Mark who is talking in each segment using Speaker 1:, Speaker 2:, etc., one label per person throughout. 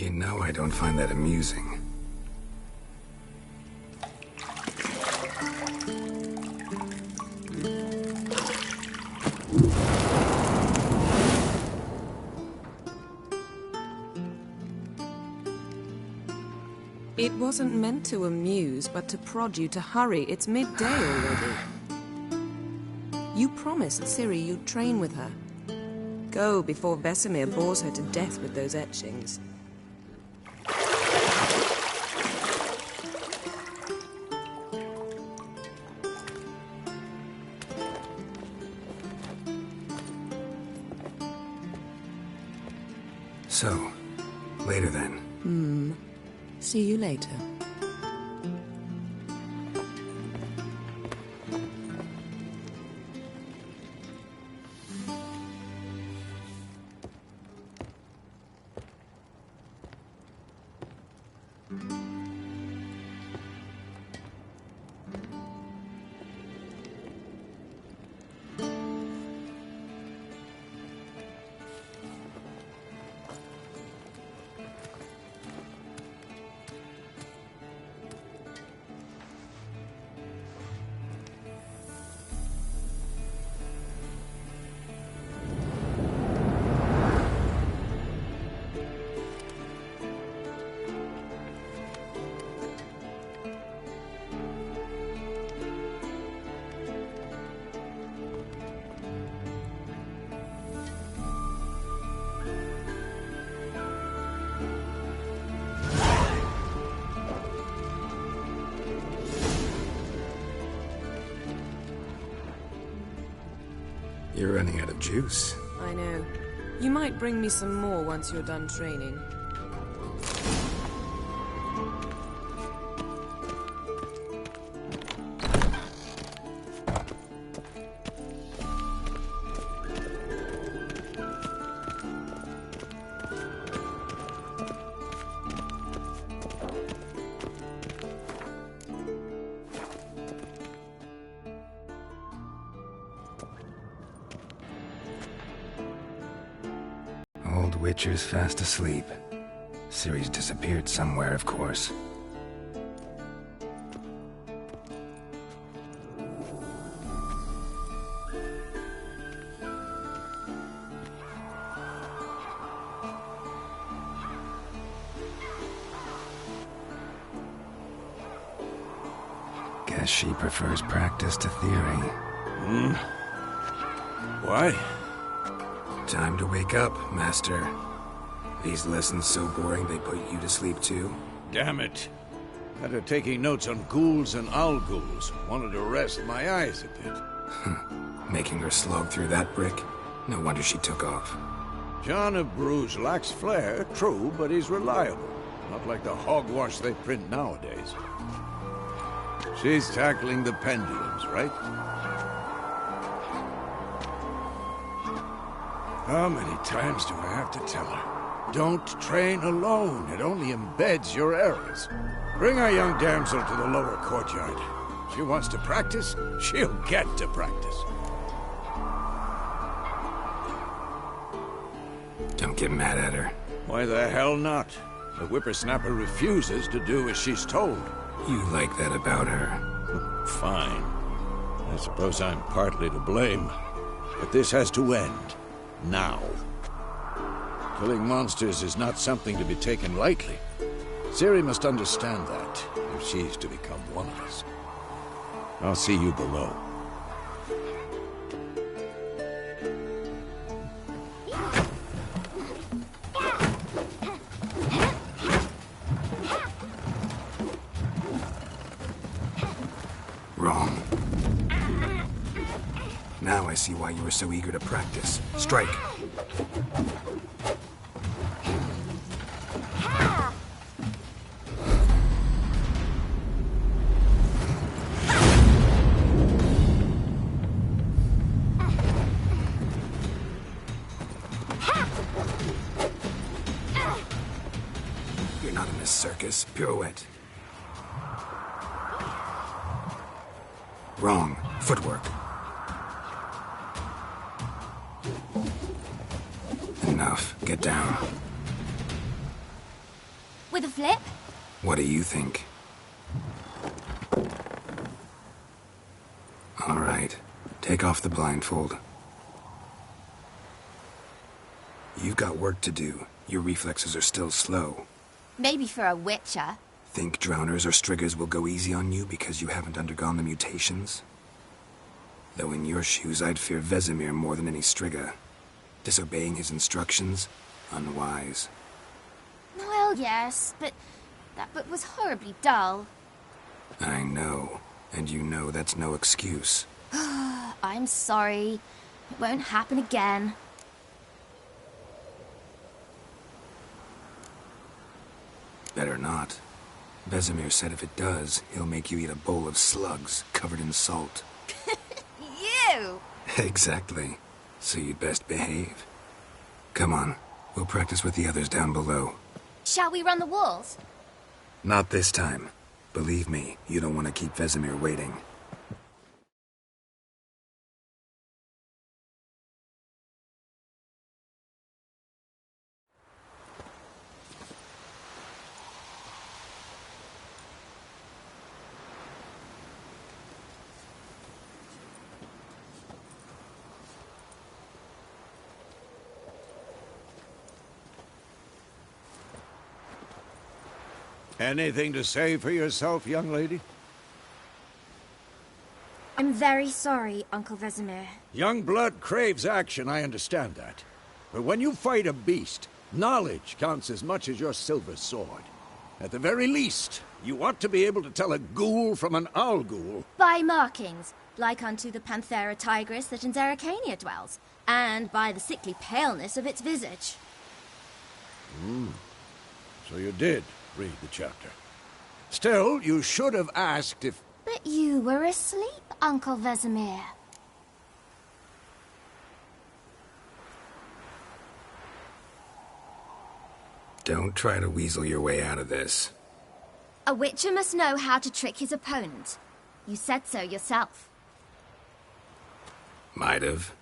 Speaker 1: You know I don't find that amusing.
Speaker 2: It wasn't meant to amuse, but to prod you to hurry. It's midday already. You promised Ciri you'd train with her. Go before Vesemir bores her to death with those etchings.
Speaker 1: So, later then.
Speaker 2: See you later.
Speaker 1: You're running out of juice.
Speaker 2: I know. You might bring me some more once you're done training.
Speaker 1: Old Witcher's fast asleep. Ciri's disappeared somewhere, of course. Guess she prefers practice to theory.
Speaker 3: Why?
Speaker 1: Time to wake up, Master. These lessons so boring they put you to sleep too?
Speaker 3: Damn it. Had her taking notes on ghouls and owl ghouls. Wanted to rest my eyes a bit.
Speaker 1: Making her slog through that brick? No wonder she took off.
Speaker 3: John of Bruges lacks flair, true, but he's reliable. Not like the hogwash they print nowadays. She's tackling the pendulums, right? How many times do I have to tell her? Don't train alone. It only embeds your errors. Bring our young damsel to the lower courtyard. She wants to practice, she'll get to practice.
Speaker 1: Don't get mad at her.
Speaker 3: Why the hell not? The whippersnapper refuses to do as she's told.
Speaker 1: You like that about her?
Speaker 3: Fine. I suppose I'm partly to blame. But this has to end. Now. Killing monsters is not something to be taken lightly. Ciri must understand that, if she's to become one of us. I'll see you below.
Speaker 1: Wrong. Now I see why you were so eager to practice. Strike. You're not in this circus. Pirouette. Wrong. Footwork. Enough. Get down.
Speaker 4: flip?
Speaker 1: What do you think? All right. Take off the blindfold. You've got work to do. Your reflexes are still slow.
Speaker 4: Maybe for a witcher.
Speaker 1: Think drowners or striggers will go easy on you because you haven't undergone the mutations? Though in your shoes, I'd fear Vesemir more than any strigger. Disobeying his instructions? Unwise.
Speaker 4: Well, yes, but that book was horribly dull.
Speaker 1: I know. And you know that's no excuse.
Speaker 4: I'm sorry. It won't happen again.
Speaker 1: Better not. Vesemir said if it does, he'll make you eat a bowl of slugs covered in salt.
Speaker 4: You!
Speaker 1: Exactly. So you'd best behave. Come on. We'll practice with the others down below.
Speaker 4: Shall we run the walls?
Speaker 1: Not this time. Believe me, you don't want to keep Vesemir waiting.
Speaker 3: Anything to say for yourself, young lady?
Speaker 4: I'm very sorry, Uncle Vesemir.
Speaker 3: Young blood craves action, I understand that. But when you fight a beast, knowledge counts as much as your silver sword. At the very least, you ought to be able to tell a ghoul from an owl ghoul.
Speaker 4: By markings, like unto the Panthera tigris that in Zeracania dwells, and by the sickly paleness of its visage.
Speaker 3: So you did read the chapter. Still, you should have asked if...
Speaker 4: But you were asleep, Uncle Vesemir.
Speaker 1: Don't try to weasel your way out of this.
Speaker 4: A witcher must know how to trick his opponent. You said so yourself.
Speaker 1: Might have.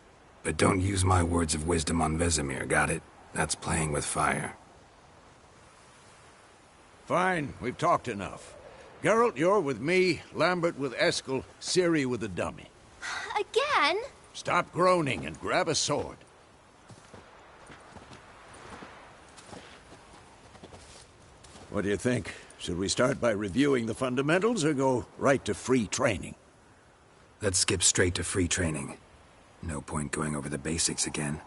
Speaker 1: But don't use my words of wisdom on Vesemir, got it? That's playing with fire.
Speaker 3: Fine, we've talked enough. Geralt, you're with me, Lambert with Eskel, Ciri with the dummy.
Speaker 4: Again?
Speaker 3: Stop groaning and grab a sword. What do you think? Should we start by reviewing the fundamentals or go right to free training?
Speaker 1: Let's skip straight to free training. No point going over the basics again.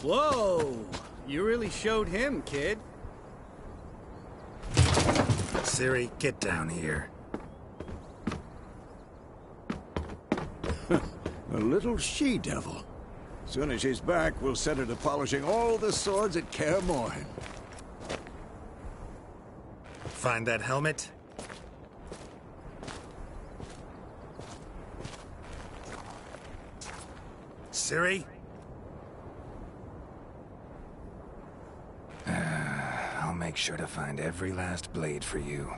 Speaker 5: Whoa! You really showed him, kid.
Speaker 1: Ciri, get down here.
Speaker 3: A little she-devil. Soon as she's back, we'll set her to polishing all the swords at Kaer Morhen.
Speaker 1: Find that helmet? Ciri? I'll make sure to find every last blade for you.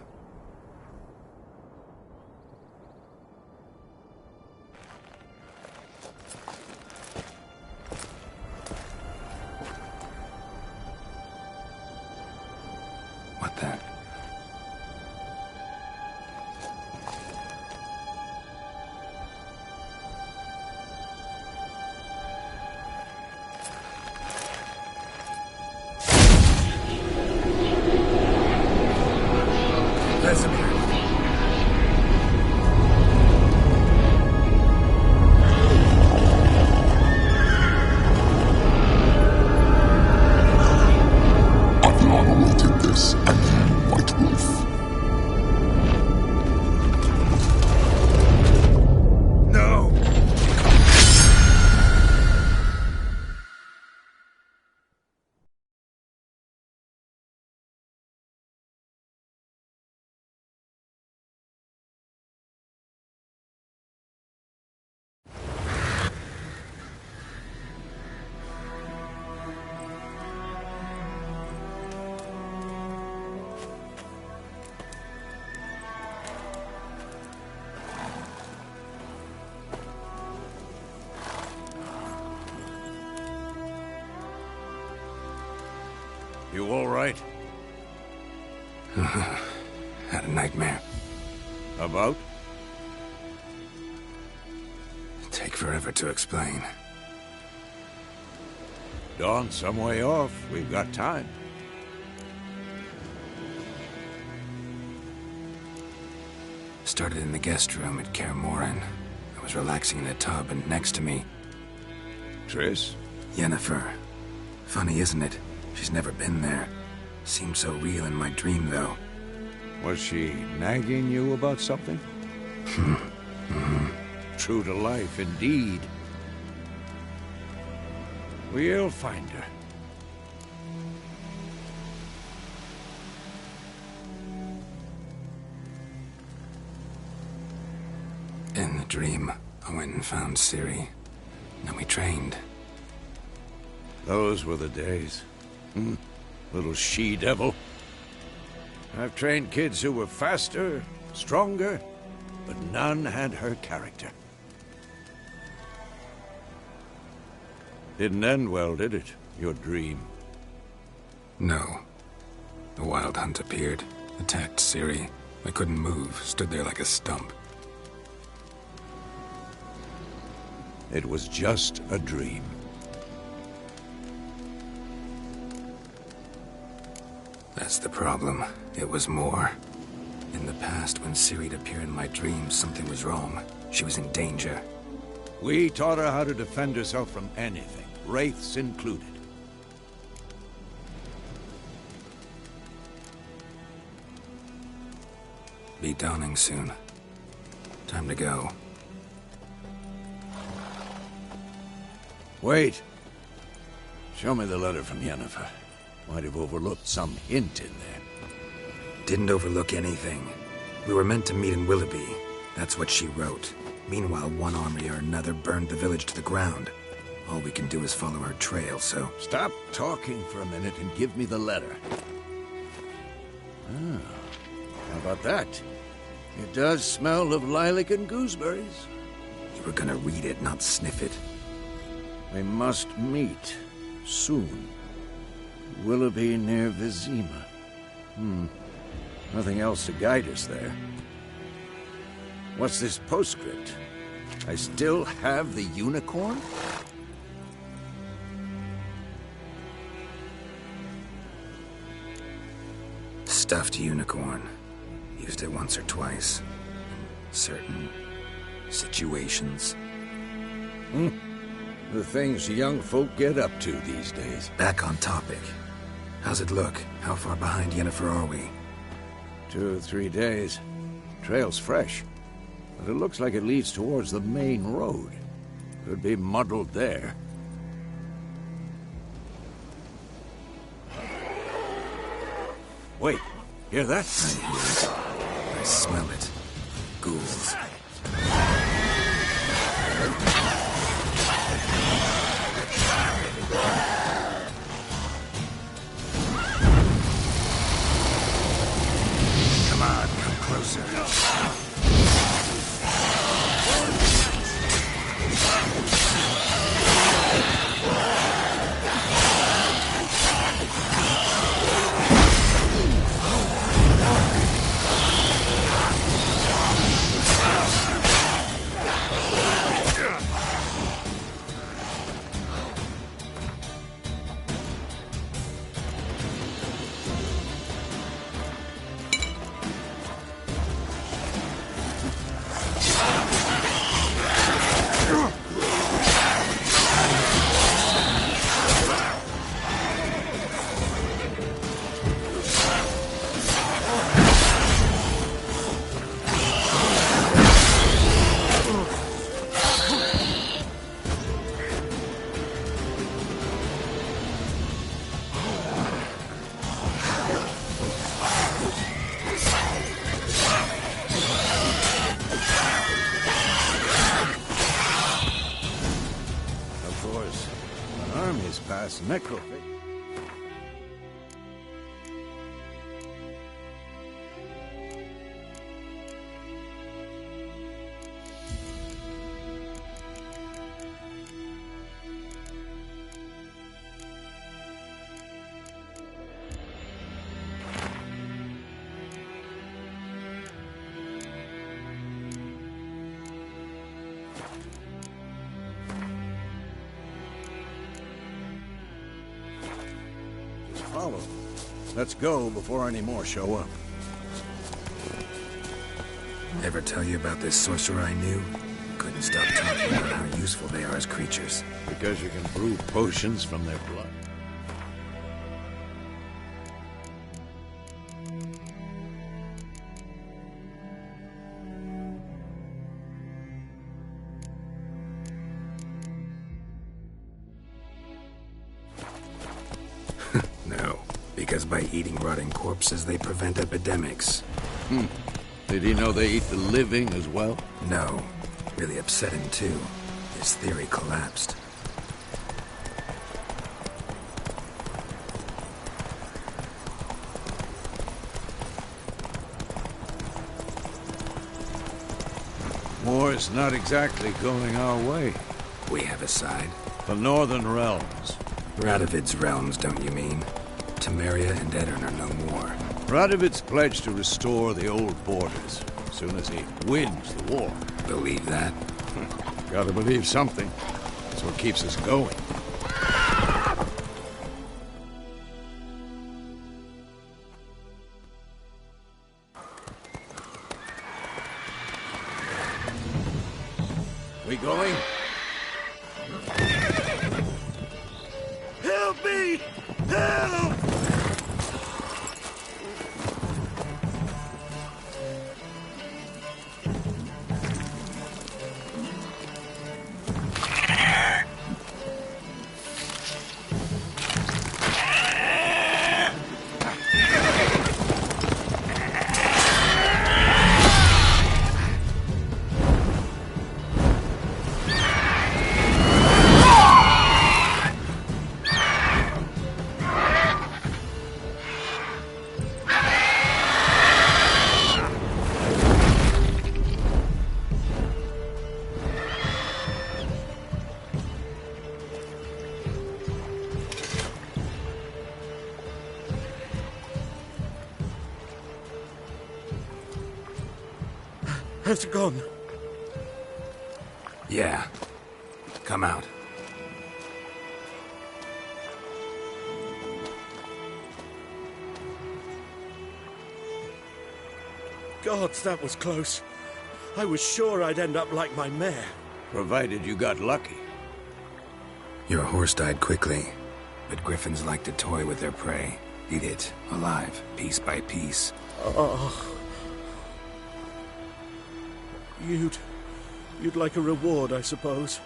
Speaker 1: What the?
Speaker 3: You all right?
Speaker 1: Had a nightmare.
Speaker 3: About?
Speaker 1: Take forever to explain.
Speaker 3: Dawn's some way off. We've got time.
Speaker 1: Started in the guest room at Kaer Morhen. I was relaxing in a tub, and next to me,
Speaker 3: Triss?
Speaker 1: Yennefer. Funny, isn't it? She's never been there. Seemed so real in my dream, though.
Speaker 3: Was she nagging you about something? True to life, indeed. We'll find her.
Speaker 1: In the dream, I went and found Ciri. Then we trained.
Speaker 3: Those were the days. Little she-devil. I've trained kids who were faster, stronger, but none had her character. Didn't end well, did it? Your dream?
Speaker 1: No. The Wild Hunt appeared, attacked Ciri. I couldn't move, stood there like a stump.
Speaker 3: It was just a dream.
Speaker 1: That's the problem. It was more. In the past, when Ciri'd appear in my dreams, something was wrong. She was in danger.
Speaker 3: We taught her how to defend herself from anything, wraiths included.
Speaker 1: Be dawning soon. Time to go.
Speaker 3: Wait. Show me the letter from Yennefer. Might have overlooked some hint in there.
Speaker 1: Didn't overlook anything. We were meant to meet in Willoughby. That's what she wrote. Meanwhile, one army or another burned the village to the ground. All we can do is follow her trail, so...
Speaker 3: Stop talking for a minute and give me the letter. Ah, how about that? It does smell of lilac and gooseberries.
Speaker 1: You were gonna read it, not sniff it.
Speaker 3: We must meet. Soon. Willoughby near Vizima. Nothing else to guide us there. What's this postscript? I still have the unicorn?
Speaker 1: Stuffed unicorn. Used it once or twice. In certain situations.
Speaker 3: The things young folk get up to these days.
Speaker 1: Back on topic. How's it look? How far behind Yennefer are we?
Speaker 3: 2 or 3 days. Trail's fresh, but it looks like it leads towards the main road. Could be muddled there. Wait, hear that?
Speaker 1: I hear it. I smell it. Ghouls. Come on, come closer.
Speaker 3: Past necrophagy. follow. Let's go before any more show up.
Speaker 1: Ever tell you about this sorcerer I knew? Couldn't stop talking about how useful they are as creatures.
Speaker 3: Because you can brew potions from their blood.
Speaker 1: No, because by eating rotting corpses, they prevent epidemics.
Speaker 3: Did he know they eat the living as well?
Speaker 1: No. Really upset him, too. His theory collapsed.
Speaker 3: War's not exactly going our way.
Speaker 1: We have a side.
Speaker 3: The Northern Realms.
Speaker 1: Radovid's realms, don't you mean? Temeria and Edirn are no more.
Speaker 3: Radovid's pledged to restore the old borders as soon as he wins the war.
Speaker 1: Believe that?
Speaker 3: Gotta believe something. That's what keeps us going. We going? Help me! Help!
Speaker 6: Has it gone?
Speaker 1: Yeah. Come out.
Speaker 6: Gods, that was close. I was sure I'd end up like my mare.
Speaker 3: Provided you got lucky.
Speaker 1: Your horse died quickly, but griffins like to toy with their prey. Eat it, alive, piece by piece.
Speaker 6: Oh. You'd like a reward, I suppose.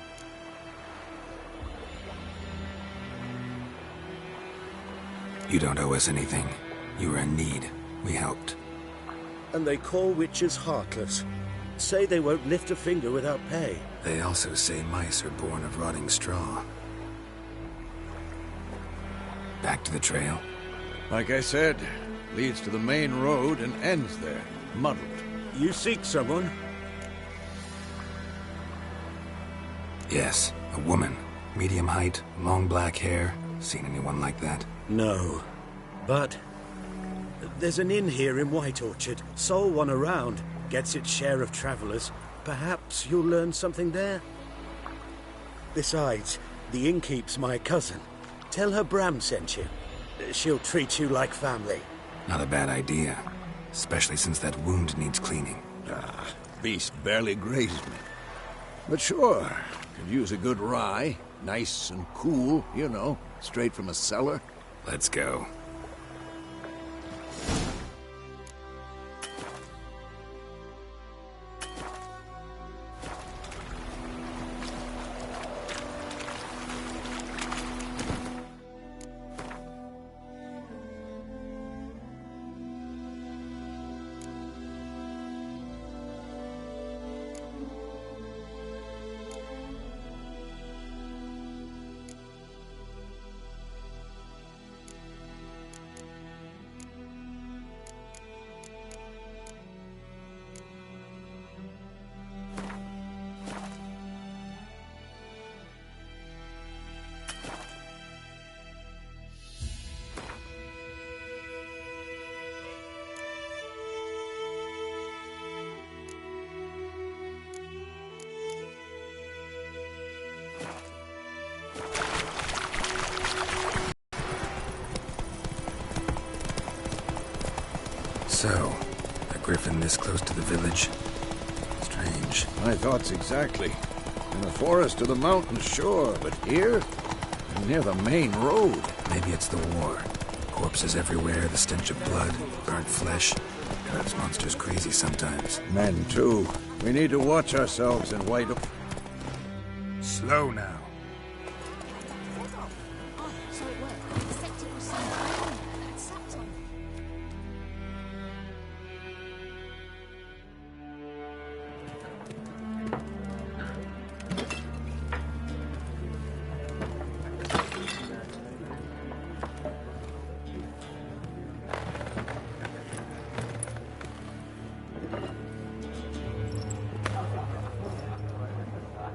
Speaker 1: You don't owe us anything. You were in need. We helped.
Speaker 6: And they call witches heartless. Say they won't lift a finger without pay.
Speaker 1: They also say mice are born of rotting straw. Back to the trail?
Speaker 3: Like I said, leads to the main road and ends there, muddled.
Speaker 6: You seek someone?
Speaker 1: Yes, a woman. Medium height, long black hair. Seen anyone like that?
Speaker 6: No. But there's an inn here in White Orchard. Sole one around. Gets its share of travelers. Perhaps you'll learn something there? Besides, the innkeep's my cousin. Tell her Bram sent you. She'll treat you like family.
Speaker 1: Not a bad idea. Especially since that wound needs cleaning.
Speaker 3: Beast barely grazed me. But sure, could use a good rye. Nice and cool, you know, straight from a cellar.
Speaker 1: Let's go. So, a griffin this close to the village? Strange.
Speaker 3: My thoughts exactly. In the forest or the mountain, sure, but here? Near the main road.
Speaker 1: Maybe it's the war. Corpses everywhere, the stench of blood, burnt flesh. Drives monsters crazy sometimes.
Speaker 3: Men, too. We need to watch ourselves in White...
Speaker 1: Slow now.
Speaker 4: Oh, so it worked. The septic was some iron that sucked on.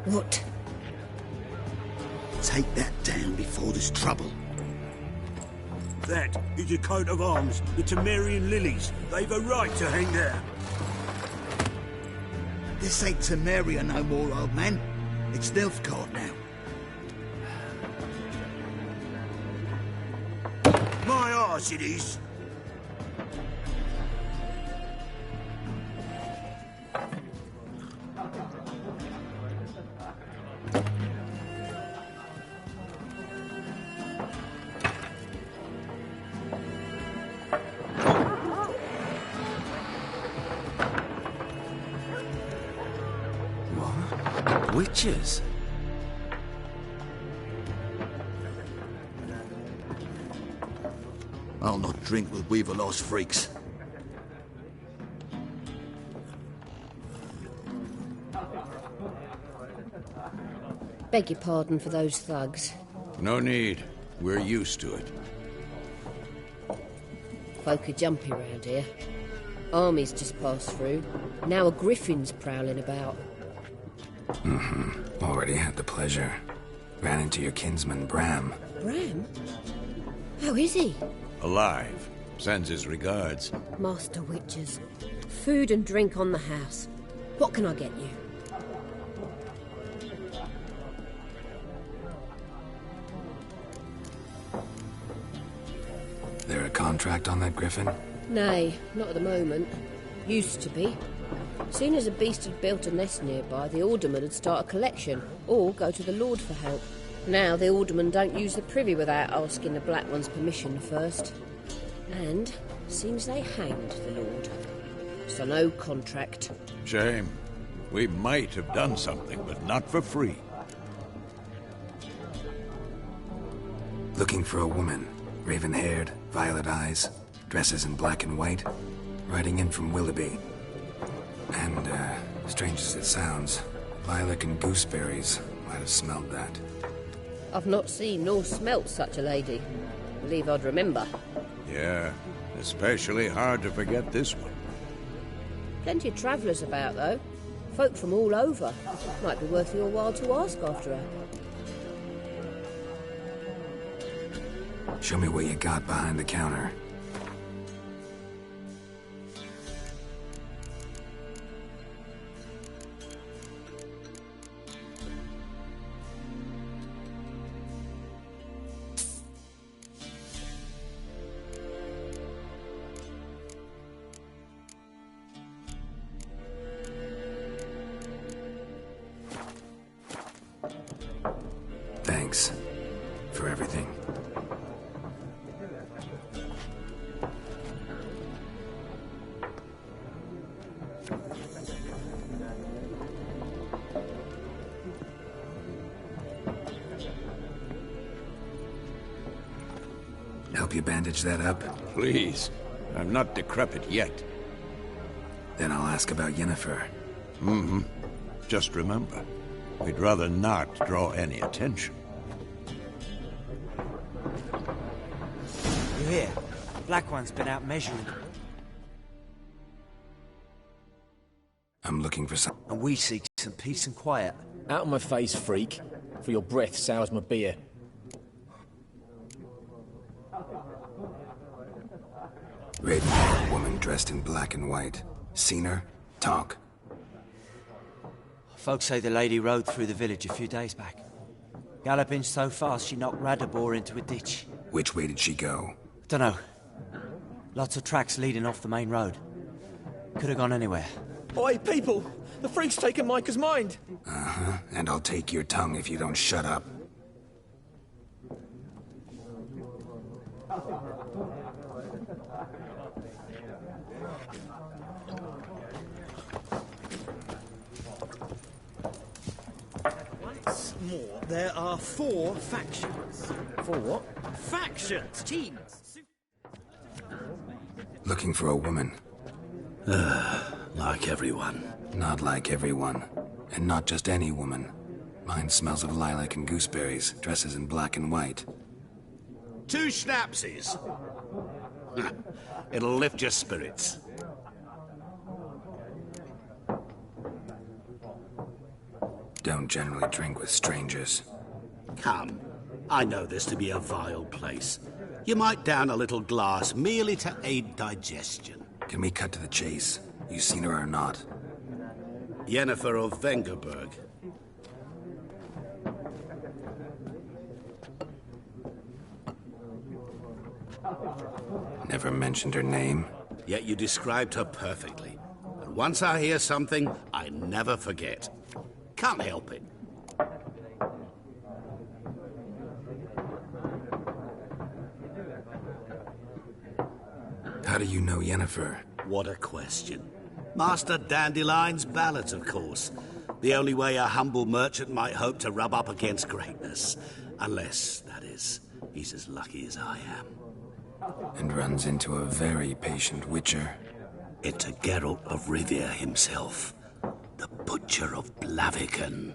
Speaker 2: What?
Speaker 7: Take that down before there's trouble.
Speaker 6: That is a coat of arms, the Temerian lilies. They've a right to hang there.
Speaker 7: This ain't Temeria no more, old man. It's Nilfgaard now.
Speaker 6: My arse it is.
Speaker 5: Witches?
Speaker 7: I'll not drink with Weaver-lost freaks.
Speaker 8: Beg your pardon for those thugs.
Speaker 3: No need. We're used to it.
Speaker 8: Folk are jumpy round here. Armies just passed through. Now a griffin's prowling about.
Speaker 1: Already had the pleasure. Ran into your kinsman, Bram.
Speaker 8: Bram? How is he?
Speaker 3: Alive. Sends his regards.
Speaker 8: Master Witches. Food and drink on the house. What can I get you?
Speaker 1: There a contract on that griffin?
Speaker 8: Nay, not at the moment. Used to be. Soon as a beast had built a nest nearby, the alderman would start a collection, or go to the Lord for help. Now the alderman don't use the privy without asking the Black One's permission first. And seems they hanged the Lord. So no contract.
Speaker 3: Shame. We might have done something, but not for free.
Speaker 1: Looking for a woman. Raven-haired, violet eyes, dresses in black and white. Riding in from Willoughby. And, strange as it sounds, lilac and gooseberries might have smelled that.
Speaker 8: I've not seen nor smelt such a lady. Believe I'd remember.
Speaker 3: Yeah, especially hard to forget this one.
Speaker 8: Plenty of travellers about, though. Folk from all over. Might be worth your while to ask after her.
Speaker 1: Show me what you got behind the counter. Thanks for everything. Help you bandage that up?
Speaker 3: Please. I'm not decrepit yet.
Speaker 1: Then I'll ask about Yennefer.
Speaker 3: Just remember, we'd rather not draw any attention.
Speaker 9: You hear? Black One's been out measuring.
Speaker 1: I'm looking for some...
Speaker 9: And we seek some peace and quiet.
Speaker 10: Out of my face, freak. For your breath sours my beer.
Speaker 1: Raven-haired woman dressed in black and white. Seen her? Talk.
Speaker 9: Folks say the lady rode through the village a few days back. Galloping so fast she knocked Radabor into a ditch.
Speaker 1: Which way did she go?
Speaker 9: Dunno. Lots of tracks leading off the main road. Could have gone anywhere.
Speaker 10: Oi, people! The freak's taken Micah's mind!
Speaker 1: Uh-huh, and I'll take your tongue if you don't shut up.
Speaker 6: Once more, there are 4 factions.
Speaker 10: 4 what?
Speaker 6: Factions! Teams!
Speaker 1: Looking for a woman.
Speaker 6: Like everyone.
Speaker 1: Not like everyone. And not just any woman. Mine smells of lilac and gooseberries, dresses in black and white.
Speaker 11: 2 schnapsies. It'll lift your spirits.
Speaker 1: Don't generally drink with strangers.
Speaker 11: Come. I know this to be a vile place. You might down a little glass merely to aid digestion.
Speaker 1: Can we cut to the chase? You seen her or not?
Speaker 11: Yennefer of Vengerberg.
Speaker 1: Never mentioned her name.
Speaker 11: Yet you described her perfectly. And once I hear something, I never forget. Can't help it.
Speaker 1: How do you know Yennefer?
Speaker 11: What a question. Master Dandelion's ballads, of course. The only way a humble merchant might hope to rub up against greatness. Unless, that is, he's as lucky as I am.
Speaker 1: And runs into a very patient witcher.
Speaker 11: It's a Geralt of Rivia himself. The Butcher of Blaviken.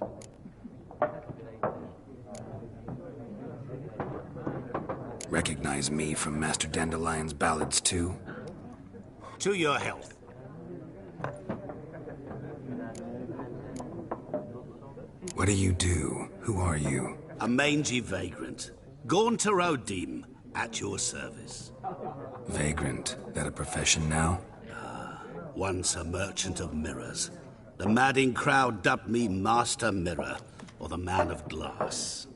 Speaker 1: Recognize me from Master Dandelion's ballads, too?
Speaker 11: To your health.
Speaker 1: What do you do? Who are you?
Speaker 11: A mangy vagrant. Gaunter Odim, at your service.
Speaker 1: Vagrant? That a profession now?
Speaker 11: Once a merchant of mirrors. The madding crowd dubbed me Master Mirror, or the Man of Glass.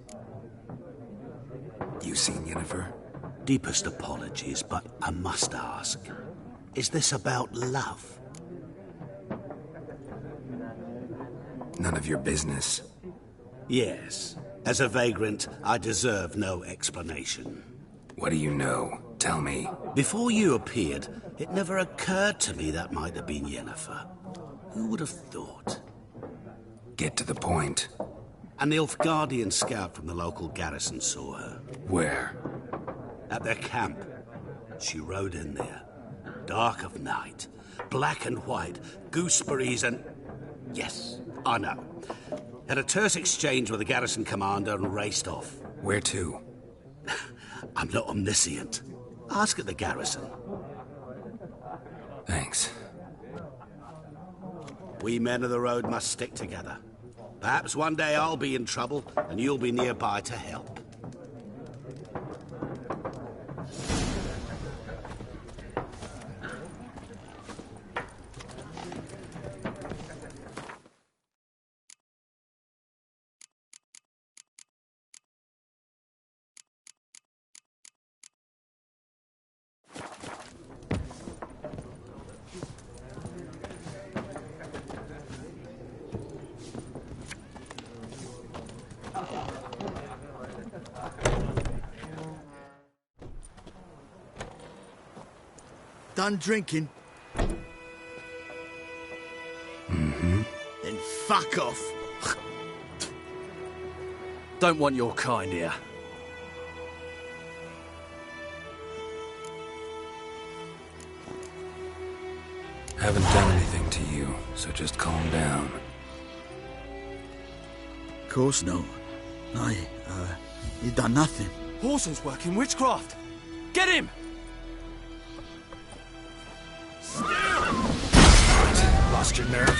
Speaker 1: You seen Yennefer?
Speaker 11: Deepest apologies, but I must ask. Is this about love?
Speaker 1: None of your business.
Speaker 11: Yes. As a vagrant, I deserve no explanation.
Speaker 1: What do you know? Tell me.
Speaker 11: Before you appeared, it never occurred to me that might have been Yennefer. Who would have thought?
Speaker 1: Get to the point.
Speaker 11: An Nilfgaardian scout from the local garrison saw her.
Speaker 1: Where?
Speaker 11: At their camp. She rode in there. Dark of night. Black and white. Gooseberries and... Yes, I know. Had a terse exchange with the garrison commander and raced off.
Speaker 1: Where to?
Speaker 11: I'm not omniscient. Ask at the garrison.
Speaker 1: Thanks.
Speaker 11: We men of the road must stick together. Perhaps one day I'll be in trouble and you'll be nearby to help.
Speaker 7: Done drinking?
Speaker 1: Mm-hmm.
Speaker 7: Then fuck off.
Speaker 10: Don't want your kind here.
Speaker 1: Haven't done anything to you, so just calm down.
Speaker 7: Of course no. You done nothing.
Speaker 10: Horson's working witchcraft. Get him!
Speaker 1: Lost your nerve?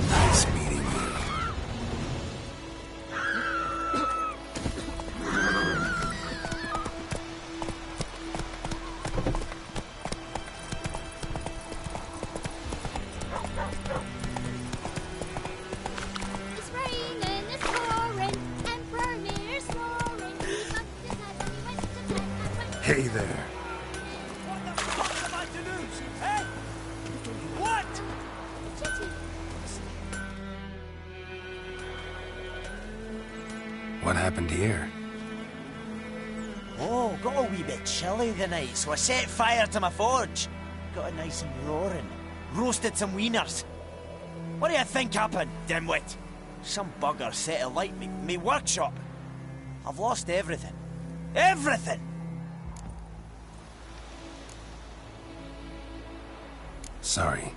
Speaker 1: Nice meeting you. What happened here?
Speaker 12: Oh, got a wee bit chilly the night, so I set fire to my forge. Got it nice and roaring. Roasted some wieners. What do you think happened, dimwit? Some bugger set alight me workshop. I've lost everything. Everything!
Speaker 1: Sorry.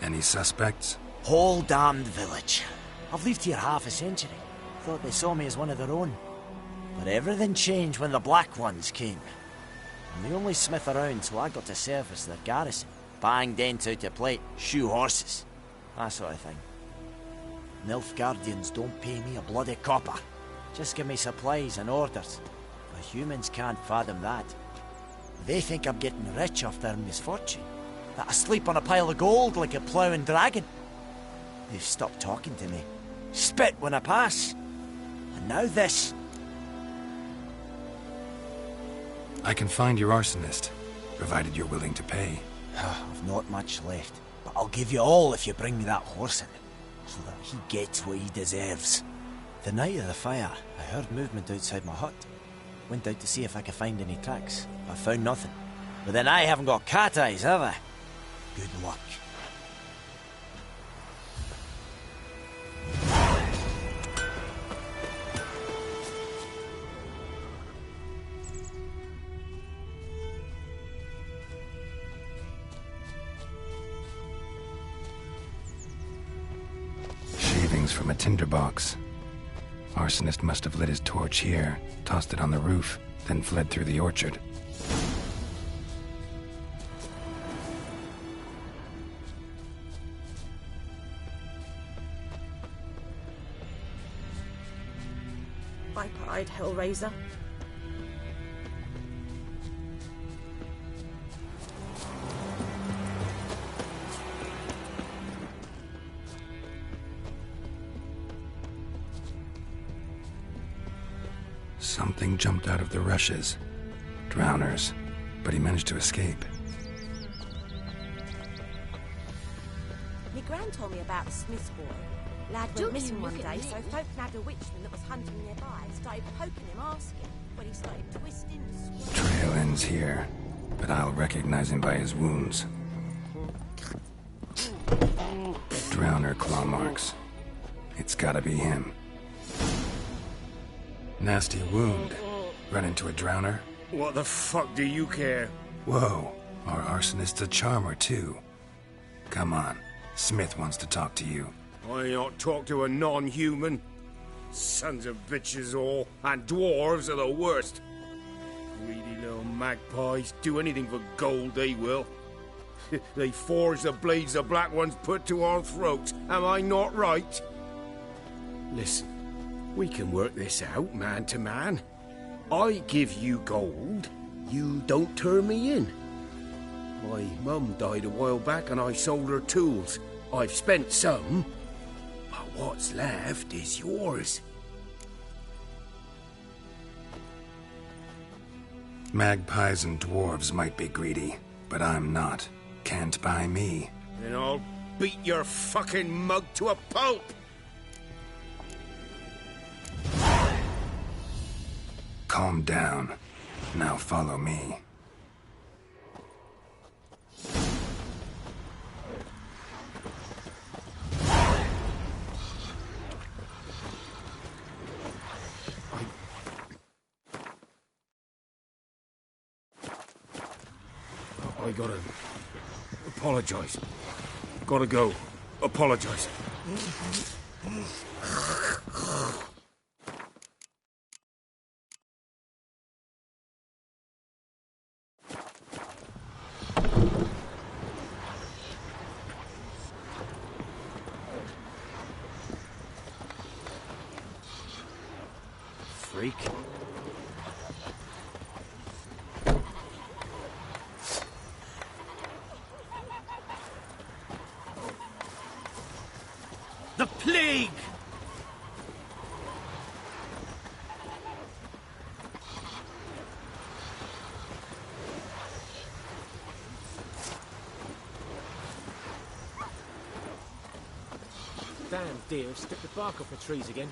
Speaker 1: Any suspects?
Speaker 12: Whole damned village. I've lived here half a century. Thought they saw me as one of their own. But everything changed when the Black Ones came. I'm the only smith around, so I got to service their garrison. Bang dents out of plate, shoe horses. That sort of thing. Nilfgaardians don't pay me a bloody copper. Just give me supplies and orders. The humans can't fathom that. They think I'm getting rich off their misfortune. That I sleep on a pile of gold like a ploughing dragon. They've stopped talking to me. Spit when I pass. And now this.
Speaker 1: I can find your arsonist, provided you're willing to pay.
Speaker 12: I've not much left, but I'll give you all if you bring me that horse in, so that he gets what he deserves. The night of the fire, I heard movement outside my hut. Went out to see if I could find any tracks. I found nothing. But then I haven't got cat eyes, have I? Good luck.
Speaker 1: Shavings from a tinderbox. Arsonist must have lit his torch here, tossed it on the roof, then fled through the orchard.
Speaker 13: Viper-eyed Hellraiser.
Speaker 1: Something jumped out of the rushes. Drowners. But he managed to escape.
Speaker 13: My gran told me about the Smith's boy. Lad went missing one day, so folk nabbed a witchman that was hunting nearby and started poking him, asking, when he started twisting and swirling.
Speaker 1: Trail ends here, but I'll recognize him by his wounds. Drowner claw marks. It's gotta be him. Nasty wound. Run into a drowner?
Speaker 6: What the fuck do you care?
Speaker 1: Whoa, our arsonist's a charmer too. Come on, Smith wants to talk to you.
Speaker 6: I don't talk to a non-human. Sons of bitches all, and dwarves are the worst. Greedy little magpies, do anything for gold they will. They forge the blades the Black Ones put to our throats, am I not right? Listen, we can work this out man to man. I give you gold, you don't turn me in. My mum died a while back and I sold her tools. I've spent some, but what's left is yours.
Speaker 1: Magpies and dwarves might be greedy, but I'm not. Can't buy me.
Speaker 6: Then I'll beat your fucking mug to a pulp!
Speaker 1: Calm down. Now follow me.
Speaker 6: I gotta apologize. Gotta go. Apologize. Freak.
Speaker 12: The plague!
Speaker 10: Damn deer, stripped the bark off the trees again.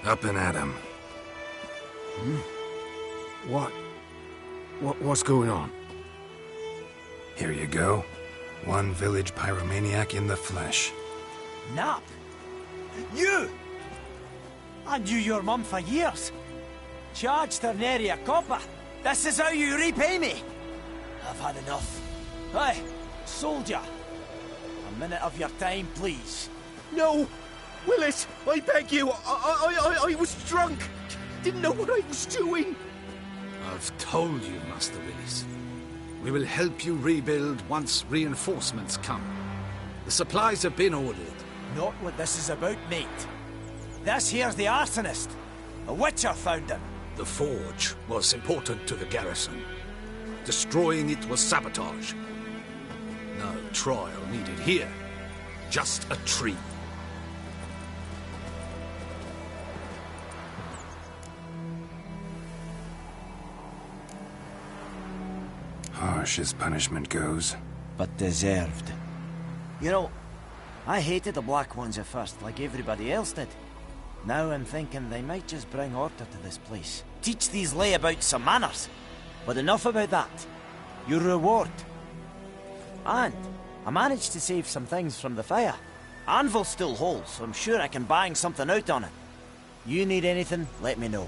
Speaker 1: Up and at 'em.
Speaker 6: What's going on?
Speaker 1: Here you go. One village pyromaniac in the flesh.
Speaker 12: Nap? You! I knew your mum for years. Charged her nary a copper. This is how you repay me. I've had enough. Hey, soldier. A minute of your time, please.
Speaker 6: No! Willis, I beg you. I was drunk. Didn't know what I was doing.
Speaker 14: I've told you, Master Willis. We will help you rebuild once reinforcements come. The supplies have been ordered.
Speaker 12: Not what this is about, mate. This here's the arsonist. A witcher found him.
Speaker 14: The forge was important to the garrison. Destroying it was sabotage. No trial needed here. Just a tree.
Speaker 1: Harsh as punishment goes.
Speaker 12: But deserved. You know, I hated the Black Ones at first, like everybody else did. Now I'm thinking they might just bring order to this place. Teach these layabouts some manners. But enough about that. Your reward. And I managed to save some things from the fire. Anvil still holds, so I'm sure I can bang something out on it. You need anything, let me know.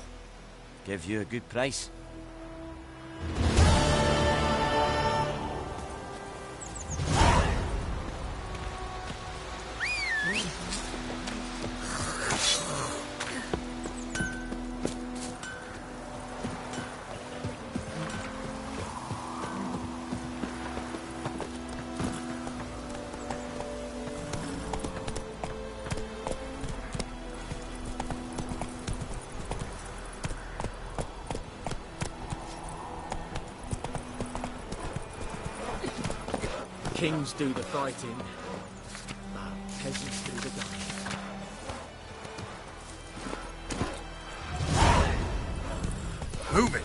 Speaker 12: Give you a good price.
Speaker 10: Kings do the fighting, but peasants do the dying.
Speaker 1: Move it!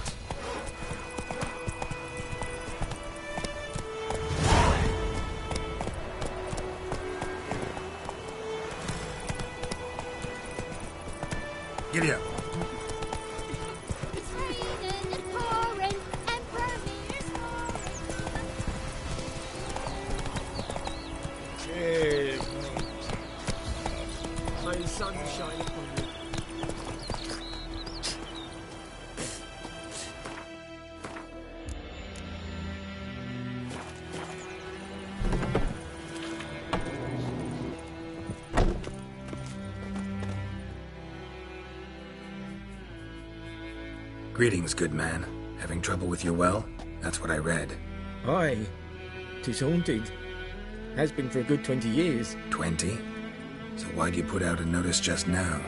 Speaker 1: Giddy up.
Speaker 10: Sunshine upon you.
Speaker 1: Greetings, good man. Having trouble with your well? That's what I read.
Speaker 10: Aye. 'Tis haunted. Has been for a good 20 years.
Speaker 1: 20? So why'd you put out a notice just now?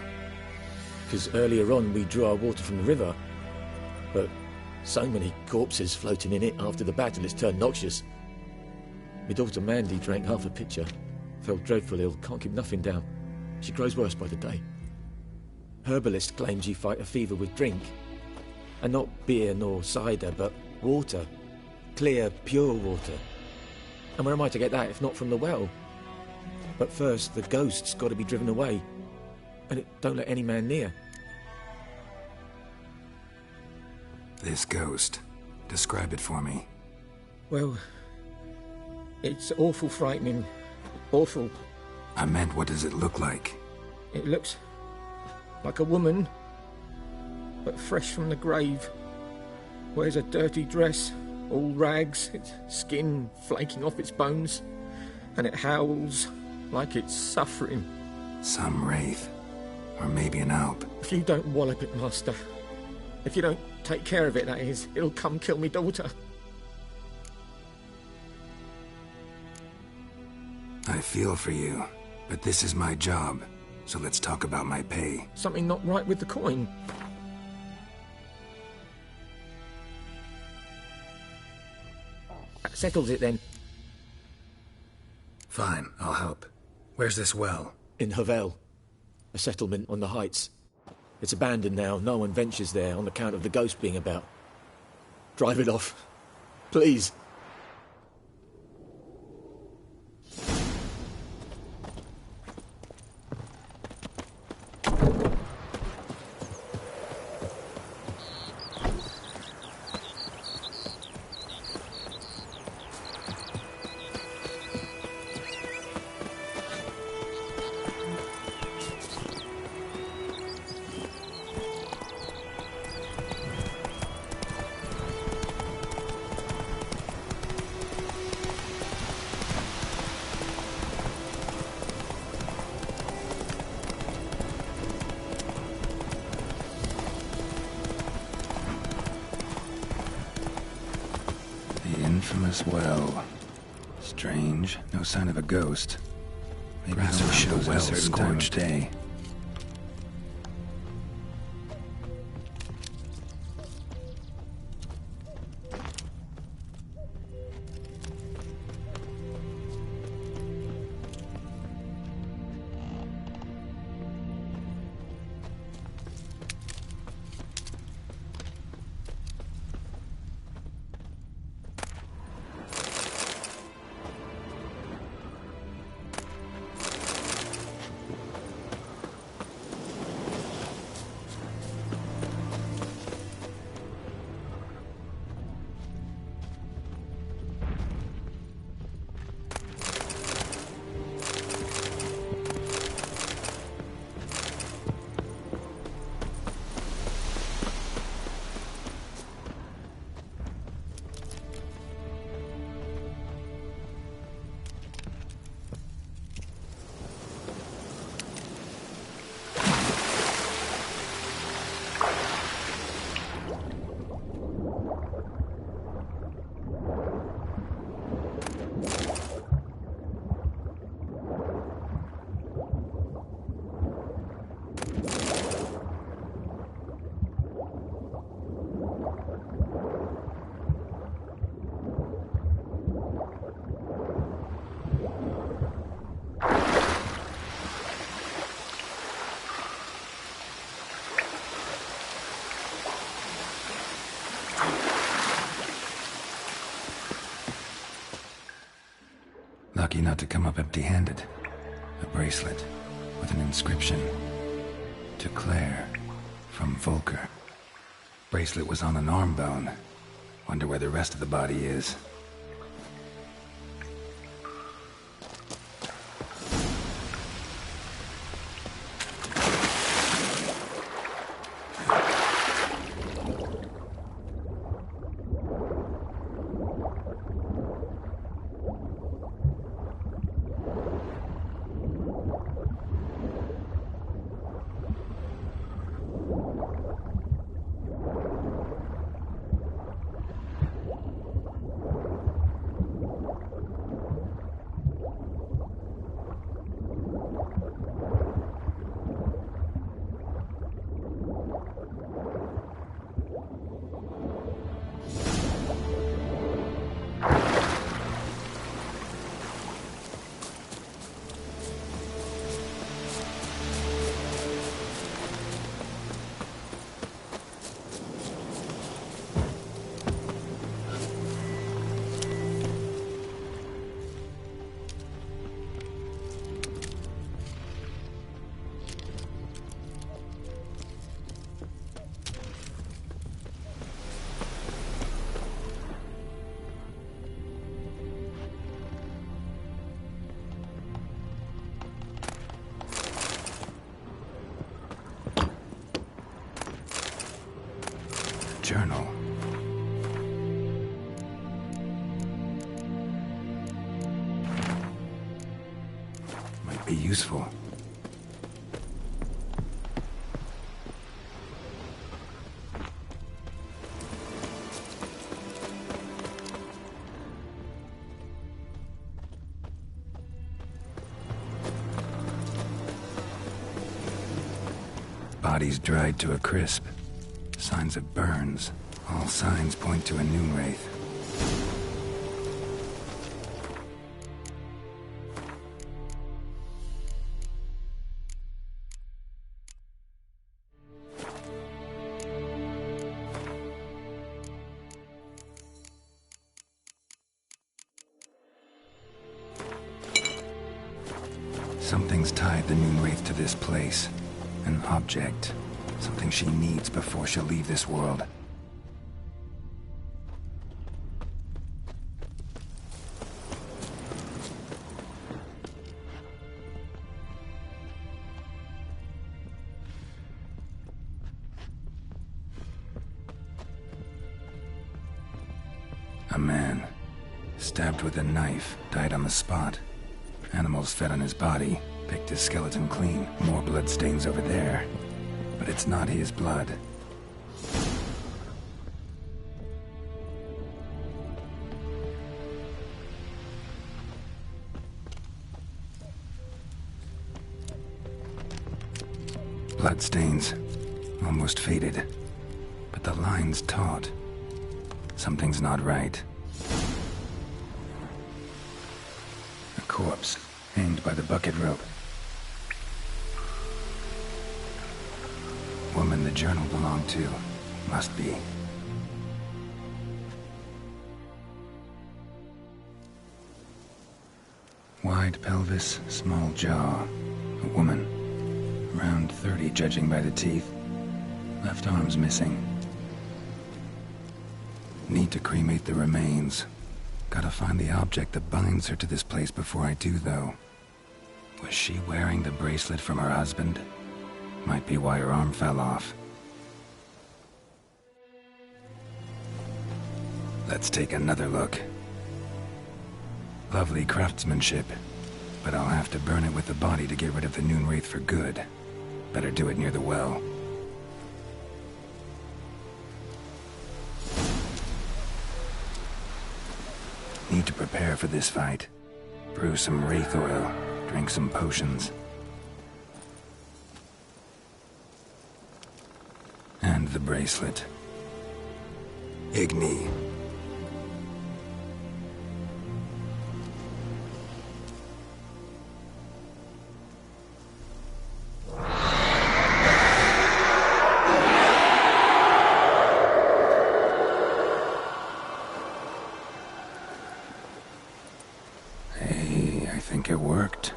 Speaker 10: Because earlier on we drew our water from the river. But so many corpses floating in it after the battle it's turned noxious. My daughter Mandy drank half a pitcher. Fell dreadful ill, can't keep nothing down. She grows worse by the day. Herbalist claims you fight a fever with drink. And not beer nor cider, but water. Clear, pure water. And where am I to get that if not from the well? But first, the ghost's got to be driven away. And it don't let any man near.
Speaker 1: This ghost. Describe it for me.
Speaker 10: Well, it's awful frightening. Awful.
Speaker 1: I meant, what does it look like?
Speaker 10: It looks like a woman, but fresh from the grave. Wears a dirty dress, all rags, its skin flaking off its bones. And it howls like it's suffering.
Speaker 1: Some wraith. Or maybe an alp.
Speaker 10: If you don't wallop it, Master. If you don't take care of it, that is, it'll come kill me daughter.
Speaker 1: I feel for you, but this is my job, so let's talk about my pay.
Speaker 10: Something not right with the coin. That settles it then.
Speaker 1: Fine, I'll help. Where's this well?
Speaker 10: In Havel. A settlement on the heights. It's abandoned now. No one ventures there on account of the ghost being about. Drive it off. Please.
Speaker 1: The infamous well. Strange, no sign of a ghost. Maybe it only shows at a certain time of day. Lucky not to come up empty-handed. A bracelet with an inscription. To Claire, from Volker. Bracelet was on an arm bone. Wonder where the rest of the body is. Journal. Might be useful. Body's dried to a crisp. Signs of burns. All signs point to a noon wraith. Something's tied the noon wraith to this place. An object. Something she needs before she'll leave this world. A man, stabbed with a knife, died on the spot. Animals fed on his body, picked his skeleton clean. More blood stains over there. But it's not his blood. Bloodstains. Almost faded. But the line's taut. Something's not right. A corpse, hanged by the bucket rope. Woman the journal belonged to. Must be. Wide pelvis, small jaw. A woman. Around 30, judging by the teeth. Left arm's missing. Need to cremate the remains. Gotta find the object that binds her to this place before I do, though. Was she wearing the bracelet from her husband? Might be why her arm fell off. Let's take another look. Lovely craftsmanship, but I'll have to burn it with the body to get rid of the Noon Wraith for good. Better do it near the well. Need to prepare for this fight. Brew some wraith oil, drink some potions. And the bracelet. Igni. Hey, I think it worked.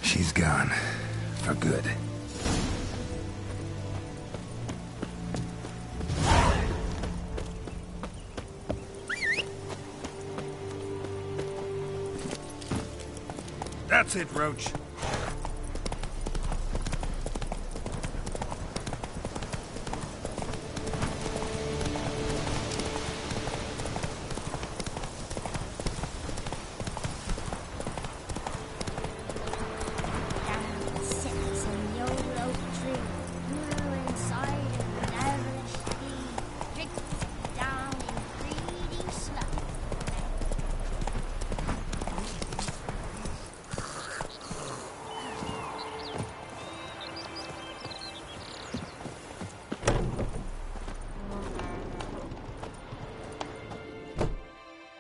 Speaker 1: She's gone. For good.
Speaker 6: That's it, Roach.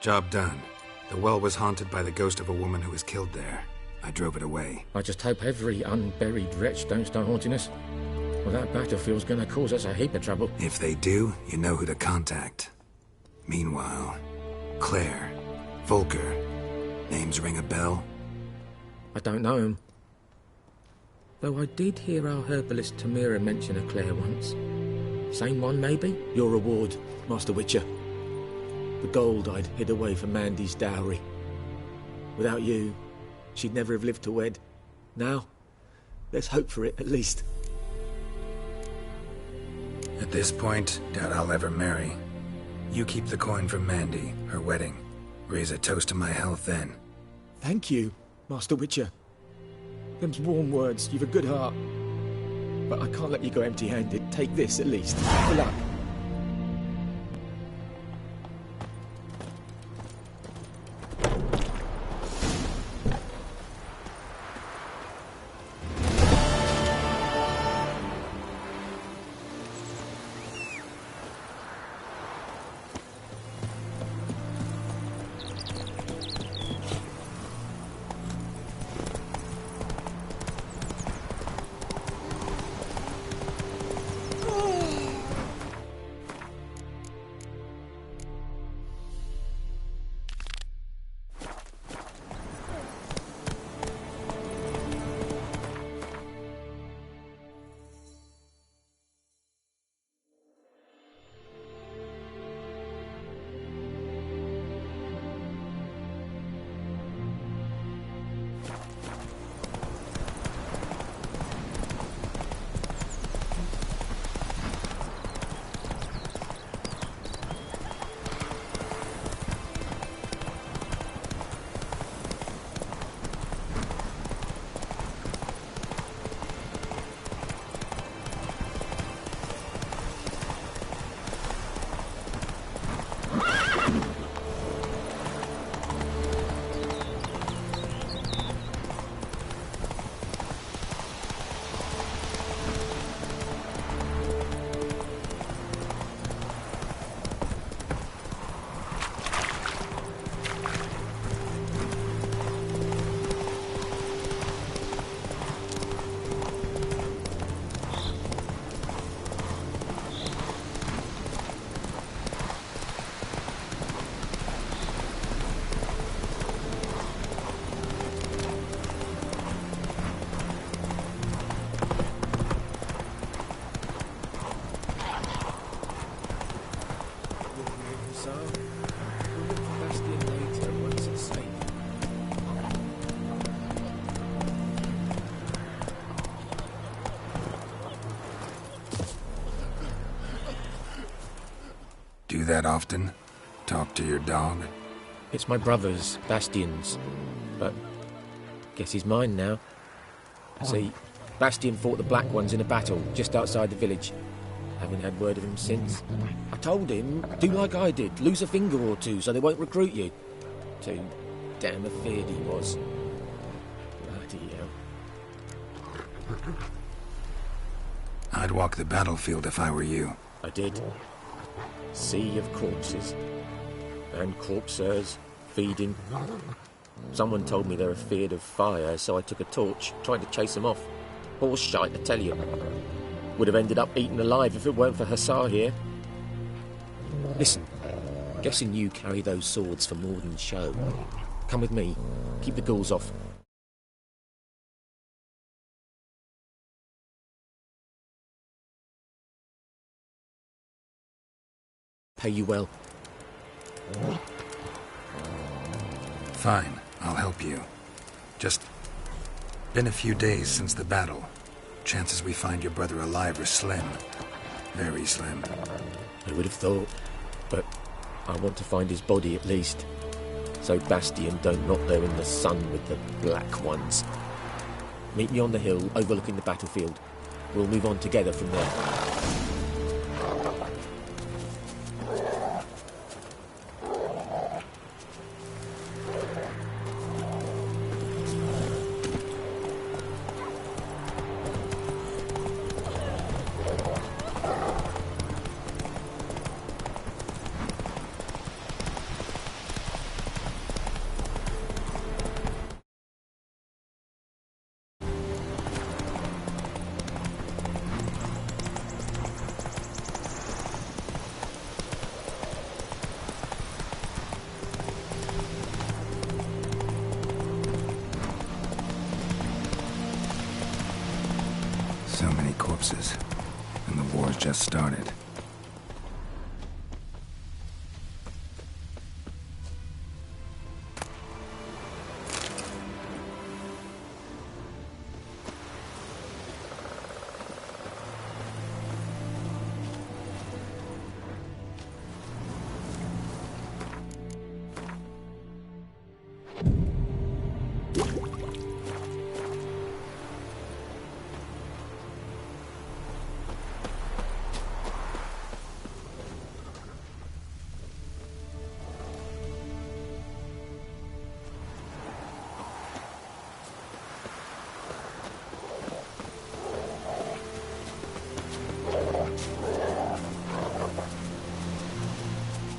Speaker 1: Job done. The well was haunted by the ghost of a woman who was killed there. I drove it away.
Speaker 10: I just hope every unburied wretch don't start haunting us. Well, that battlefield's gonna cause us a heap of trouble.
Speaker 1: If they do, you know who to contact. Meanwhile, Claire, Volker, names ring a bell?
Speaker 10: I don't know him. Though I did hear our herbalist Tamira mention a Claire once. Same one, maybe? Your reward, Master Witcher. The gold I'd hid away for Mandy's dowry. Without you, she'd never have lived to wed. Now, let's hope for it, at least.
Speaker 1: At this point, doubt I'll ever marry. You keep the coin from Mandy, her wedding. Raise a toast to my health then.
Speaker 10: Thank you, Master Witcher. Them's warm words, you've a good heart. But I can't let you go empty-handed. Take this, at least. Good luck.
Speaker 1: Do that often? Talk to your dog?
Speaker 10: It's my brother's, Bastian's. But guess he's mine now. See, Bastian fought the Black Ones in a battle just outside the village. Haven't had word of him since. I told him, do like I did, lose a finger or two so they won't recruit you. Too damn afeard he was. Bloody hell.
Speaker 1: I'd walk the battlefield if I were you.
Speaker 10: I did. Sea of corpses. And corpsers feeding. Someone told me they're afeard of fire, so I took a torch, trying to chase them off. Horse shite, I tell you. Would have ended up eaten alive if it weren't for Hussar here. Listen, guessing you carry those swords for more than show. Come with me. Keep the ghouls off. Pay you well.
Speaker 1: Fine, I'll help you. Just been a few days since the battle. Chances we find your brother alive are slim. Very slim.
Speaker 10: I would have thought, but I want to find his body at least. So Bastian don't rot there in the sun with the Black Ones. Meet me on the hill overlooking the battlefield. We'll move on together from there.
Speaker 1: corpses, and the war's just started.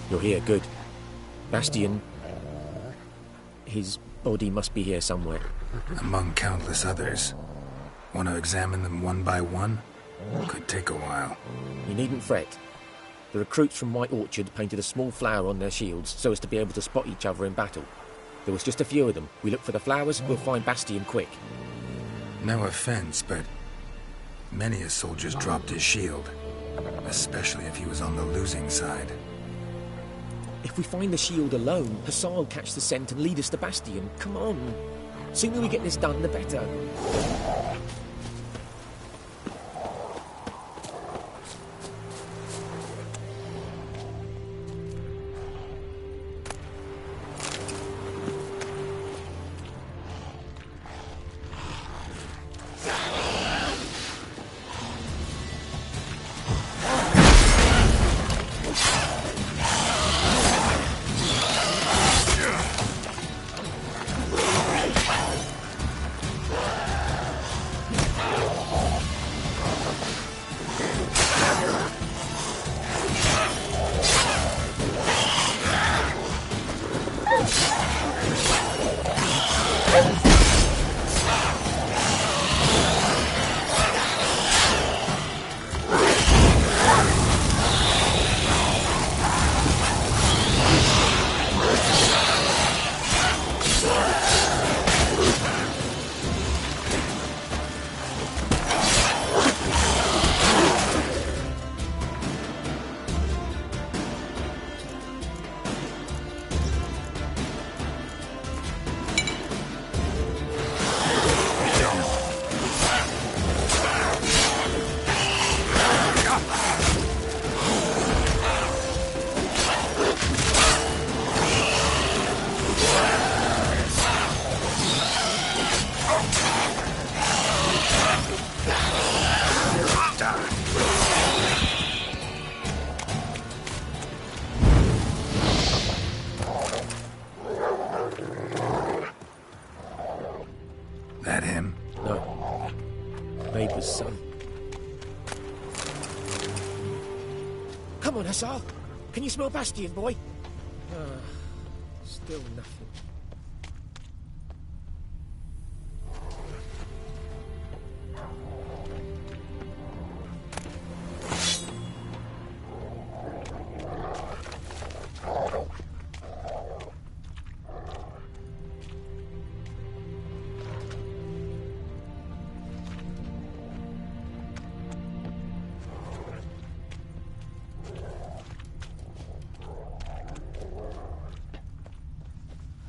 Speaker 10: You're here, good. Bastian... His body must be here somewhere.
Speaker 1: Among countless others. Want to examine them one by one? Could take a while.
Speaker 10: You needn't fret. The recruits from White Orchard painted a small flower on their shields so as to be able to spot each other in battle. There was just a few of them. We look for the flowers, we'll find Bastian quick.
Speaker 1: No offense, but many a soldier's dropped his shield. Especially if he was on the losing side.
Speaker 10: If we find the shield alone, Hassan will catch the scent and lead us to Bastian. Come on. Sooner we get this done, the better.
Speaker 1: That him?
Speaker 10: No. Neighbour's son. Come on, Hassan. Can you smell Bastian, boy? Still nothing.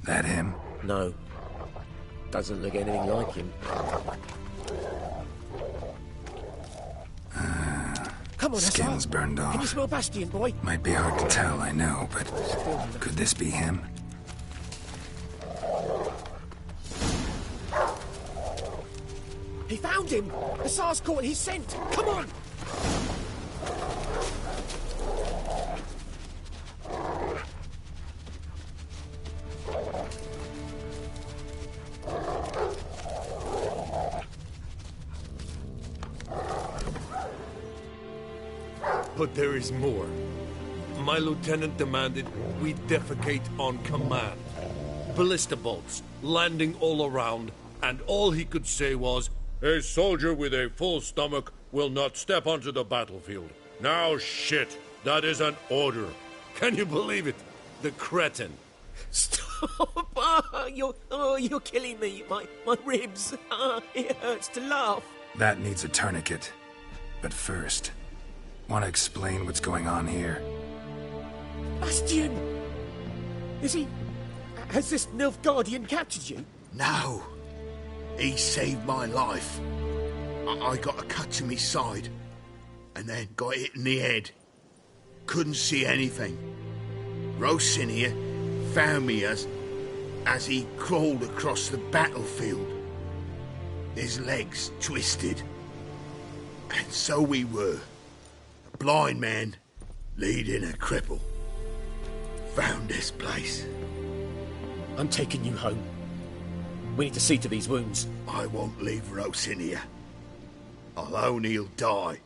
Speaker 1: That him?
Speaker 10: No. Doesn't look anything like him. Come on,
Speaker 1: Skin's
Speaker 10: Hassan.
Speaker 1: burned off.
Speaker 10: Can you smell Bastian, boy?
Speaker 1: Might be hard to tell, I know, but could this be him?
Speaker 10: He found him! Hassan's caught his scent! Come on!
Speaker 15: But there is more. My lieutenant demanded we defecate on command. Ballista bolts, landing all around, and all he could say was, "A soldier with a full stomach will not step onto the battlefield." Now shit, that is an order. Can you believe it? The cretin.
Speaker 10: Stop! You're killing me. My ribs. It hurts to laugh.
Speaker 1: That needs a tourniquet. But first, want to explain what's going on here?
Speaker 10: Bastian! Is he... Has this Nilfgaardian captured you?
Speaker 7: No. He saved my life. I got a cut to my side, and then got hit in the head. Couldn't see anything. Rosinia found me as he crawled across the battlefield. His legs twisted. And so we were. A blind man leading a cripple. Found this place.
Speaker 10: I'm taking you home. We need to see to these wounds.
Speaker 7: I won't leave Rosinia. Alone he'll die.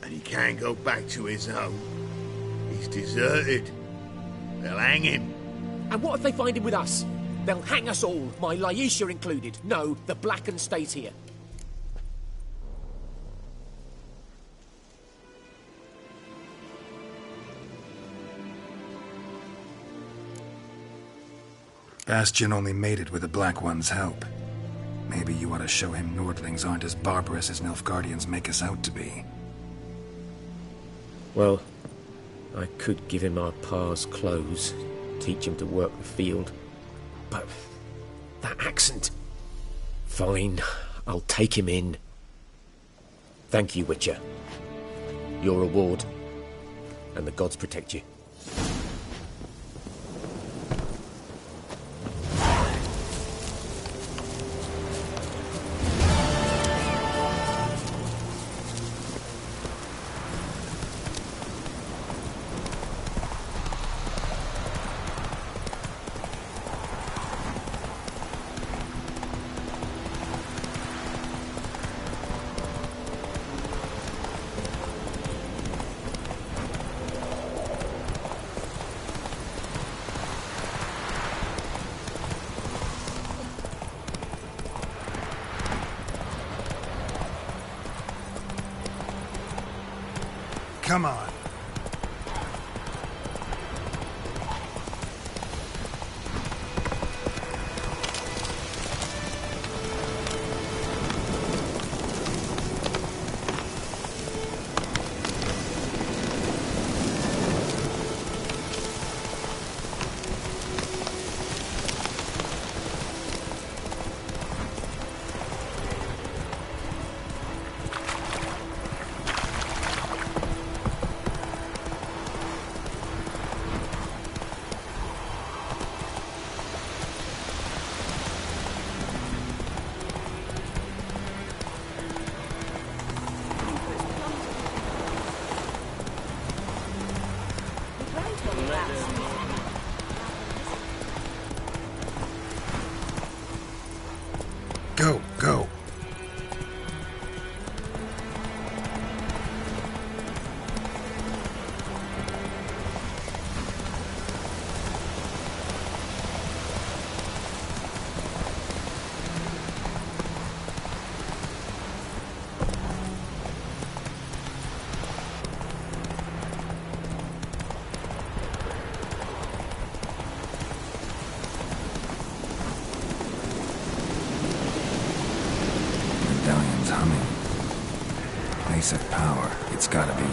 Speaker 7: And he can't go back to his home. He's deserted. They'll hang him.
Speaker 10: And what if they find him with us? They'll hang us all, my Laetitia included. No, the Blacken stays here.
Speaker 1: Bastian only made it with the Black One's help. Maybe you ought to show him Nordlings aren't as barbarous as Nilfgaardians make us out to be.
Speaker 10: Well, I could give him our pa's clothes, teach him to work the field. But that accent... Fine, I'll take him in. Thank you, Witcher. Your reward. And the gods protect you.
Speaker 1: Come on. Go, go. Medallion's humming. Place of power, it's gotta be.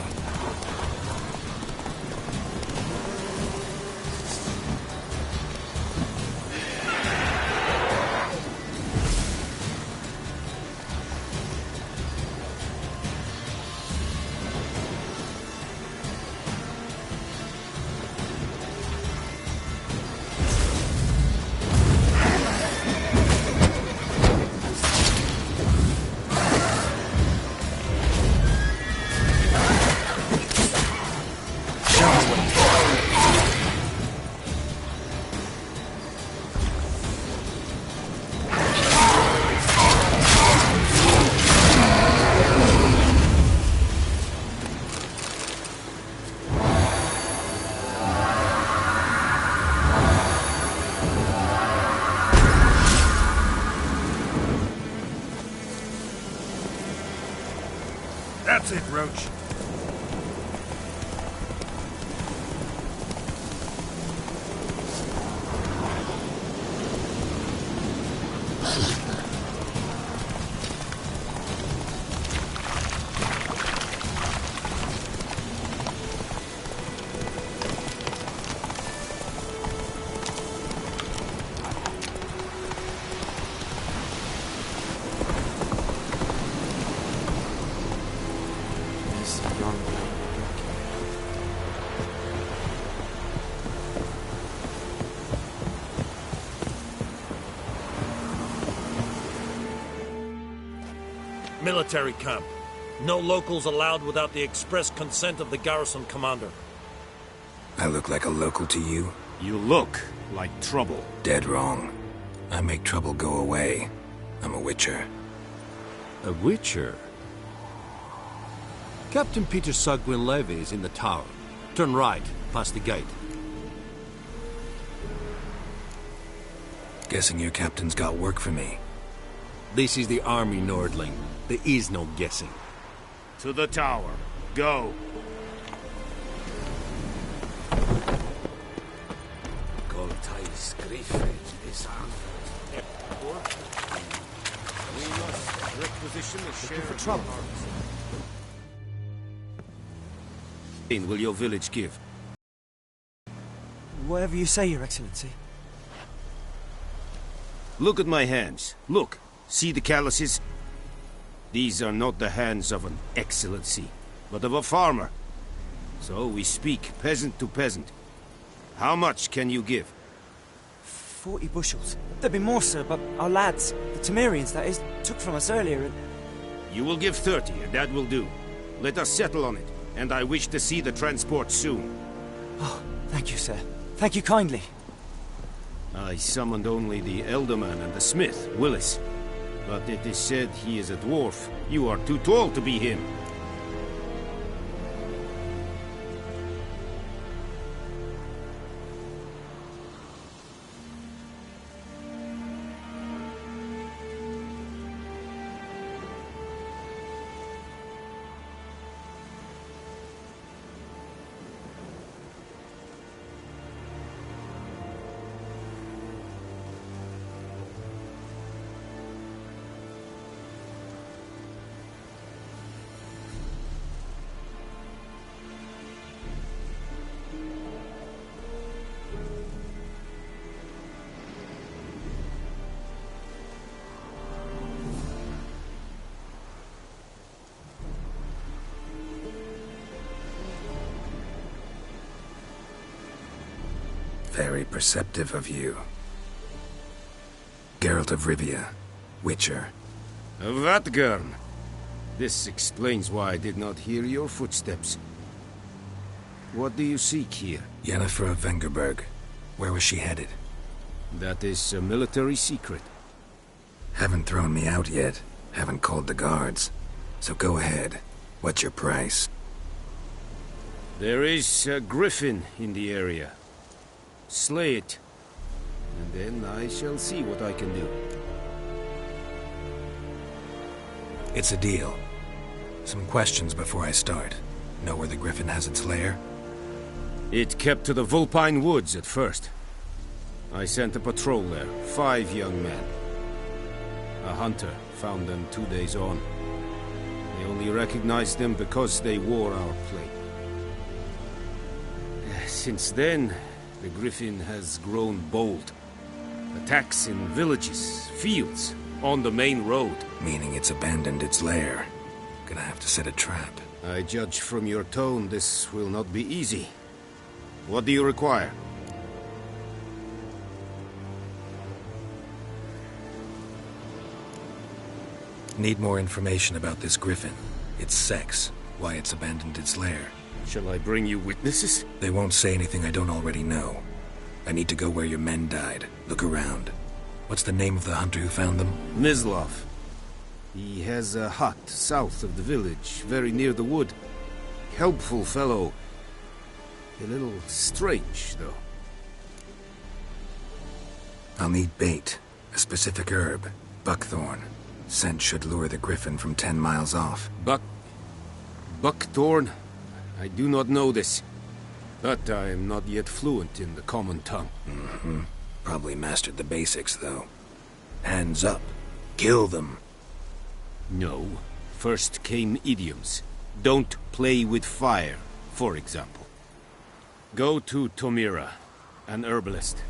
Speaker 1: That's it, Roach.
Speaker 15: Military camp. No locals allowed without the express consent of the garrison commander.
Speaker 1: I look like a local to you?
Speaker 6: You look like trouble.
Speaker 1: Dead wrong. I make trouble go away. I'm a witcher.
Speaker 14: A witcher? Captain Peter Sagwin Levy is in the tower. Turn right, past the gate.
Speaker 1: Guessing your captain's got work for me.
Speaker 14: This is the army, Nordling. There is no guessing.
Speaker 6: To the tower. Go. We must requisition a share for trouble. Will your village give?
Speaker 9: Whatever you say, Your Excellency.
Speaker 6: Look at my hands. Look. See the calluses? These are not the hands of an excellency, but of a farmer. So we speak peasant to peasant. How much can you give?
Speaker 9: 40 bushels. There'd be more, sir, but our lads, the Temerians, that is, took from us earlier and...
Speaker 6: You will give 30, and that will do. Let us settle on it, and I wish to see the transport soon.
Speaker 9: Oh, thank you, sir. Thank you kindly.
Speaker 6: I summoned only the Elderman and the smith, Willis. But it is said he is a dwarf. You are too tall to be him.
Speaker 1: Very perceptive of you. Geralt of Rivia, Witcher.
Speaker 6: Vatgern. This explains why I did not hear your footsteps. What do you seek here?
Speaker 1: Yennefer of Vengerberg. Where was she headed?
Speaker 6: That is a military secret.
Speaker 1: Haven't thrown me out yet. Haven't called the guards. So go ahead. What's your price?
Speaker 6: There is a griffin in the area. Slay it, and then I shall see what I can do.
Speaker 1: It's a deal. Some questions before I start. Know where the griffin has its lair?
Speaker 6: It kept to the Vulpine Woods at first. I sent a patrol there, 5 young men. A hunter found them 2 days on. They only recognized them because they wore our plate. Since then, the griffin has grown bold. Attacks in villages, fields, on the main road.
Speaker 1: Meaning it's abandoned its lair. Gonna have to set a trap.
Speaker 6: I judge from your tone this will not be easy. What do you require?
Speaker 1: Need more information about this griffin. Its sex, why it's abandoned its lair.
Speaker 6: Shall I bring you witnesses?
Speaker 1: They won't say anything I don't already know. I need to go where your men died. Look around. What's the name of the hunter who found them?
Speaker 6: Mislav. He has a hut south of the village, very near the wood. Helpful fellow. A little strange, though.
Speaker 1: I'll need bait. A specific herb. Buckthorn. Scent should lure the griffin from 10 miles off.
Speaker 6: Buckthorn? I do not know this. But I am not yet fluent in the common tongue.
Speaker 1: Mm-hmm. Probably mastered the basics, though. Hands up. Kill them.
Speaker 6: No. First came idioms. Don't play with fire, for example. Go to Tomira, an herbalist.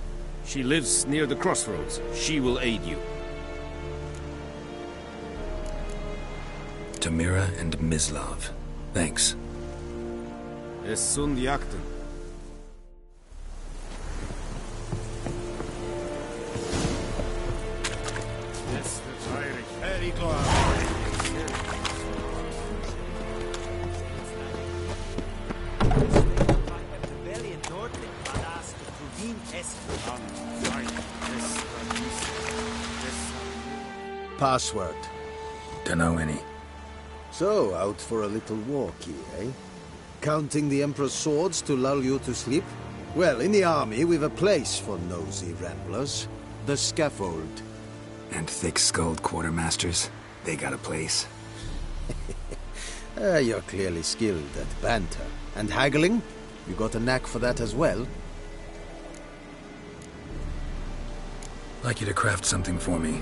Speaker 6: She lives near the crossroads. She will aid you.
Speaker 1: Tomira and Mislav. Thanks.
Speaker 6: Es sunt jakten.
Speaker 7: Very glad.
Speaker 16: Password.
Speaker 1: Dunno any.
Speaker 16: So, out for a little walkie, eh? Counting the Emperor's swords to lull you to sleep? Well, in the army, we've a place for nosy ramblers. The scaffold.
Speaker 1: And thick-skulled quartermasters? They got a place.
Speaker 16: You're clearly skilled at banter. And haggling? You got a knack for that as well?
Speaker 1: Like you to craft something for me.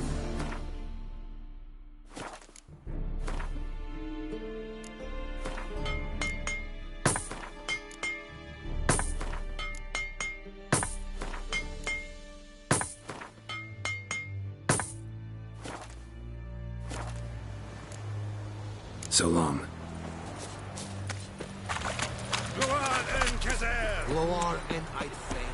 Speaker 1: So long.
Speaker 14: Gloire and Kazer!
Speaker 11: Gloire and Eidfeld.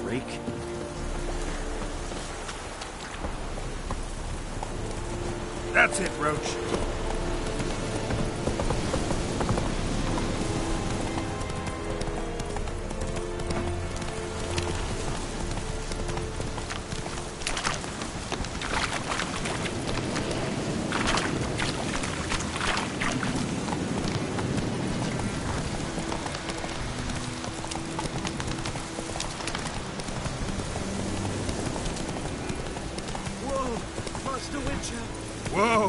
Speaker 12: Freak.
Speaker 6: That's it, Roach.
Speaker 15: Whoa! Master Witcher!
Speaker 6: Whoa!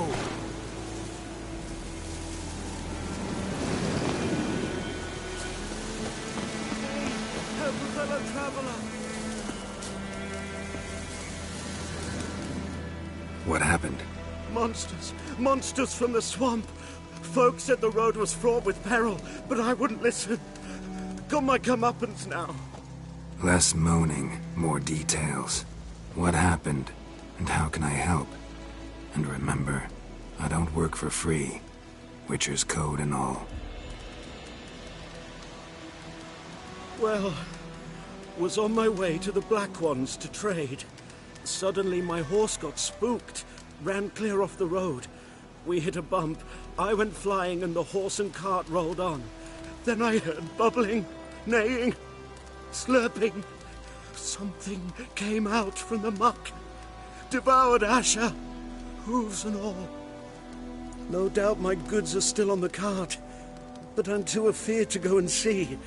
Speaker 15: Help a fellow traveler!
Speaker 1: What happened?
Speaker 15: Monsters! Monsters from the swamp! Folk said the road was fraught with peril, but I wouldn't listen. Got my comeuppance now.
Speaker 1: Less moaning, more details. What happened, and how can I help? And remember, I don't work for free. Witcher's code and all.
Speaker 15: Well, was on my way to the Black Ones to trade. Suddenly my horse got spooked, ran clear off the road. We hit a bump, I went flying and the horse and cart rolled on. Then I heard bubbling, neighing, slurping. Something came out from the muck, devoured Asher, hooves and all. No doubt my goods are still on the cart, but I'm too afeard to go and see.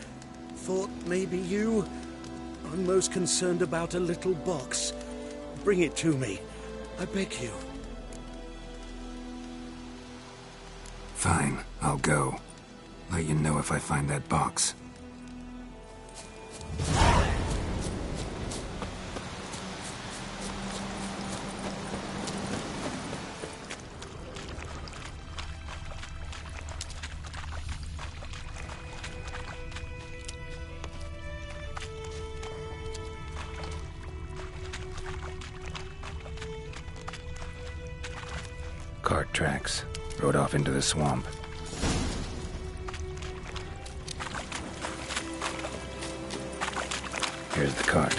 Speaker 15: Thought maybe you. I'm most concerned about a little box. Bring it to me, I beg you.
Speaker 1: Fine, I'll go. Let you know if I find that box. Cart tracks. Rode off into the swamp. Here's the cart.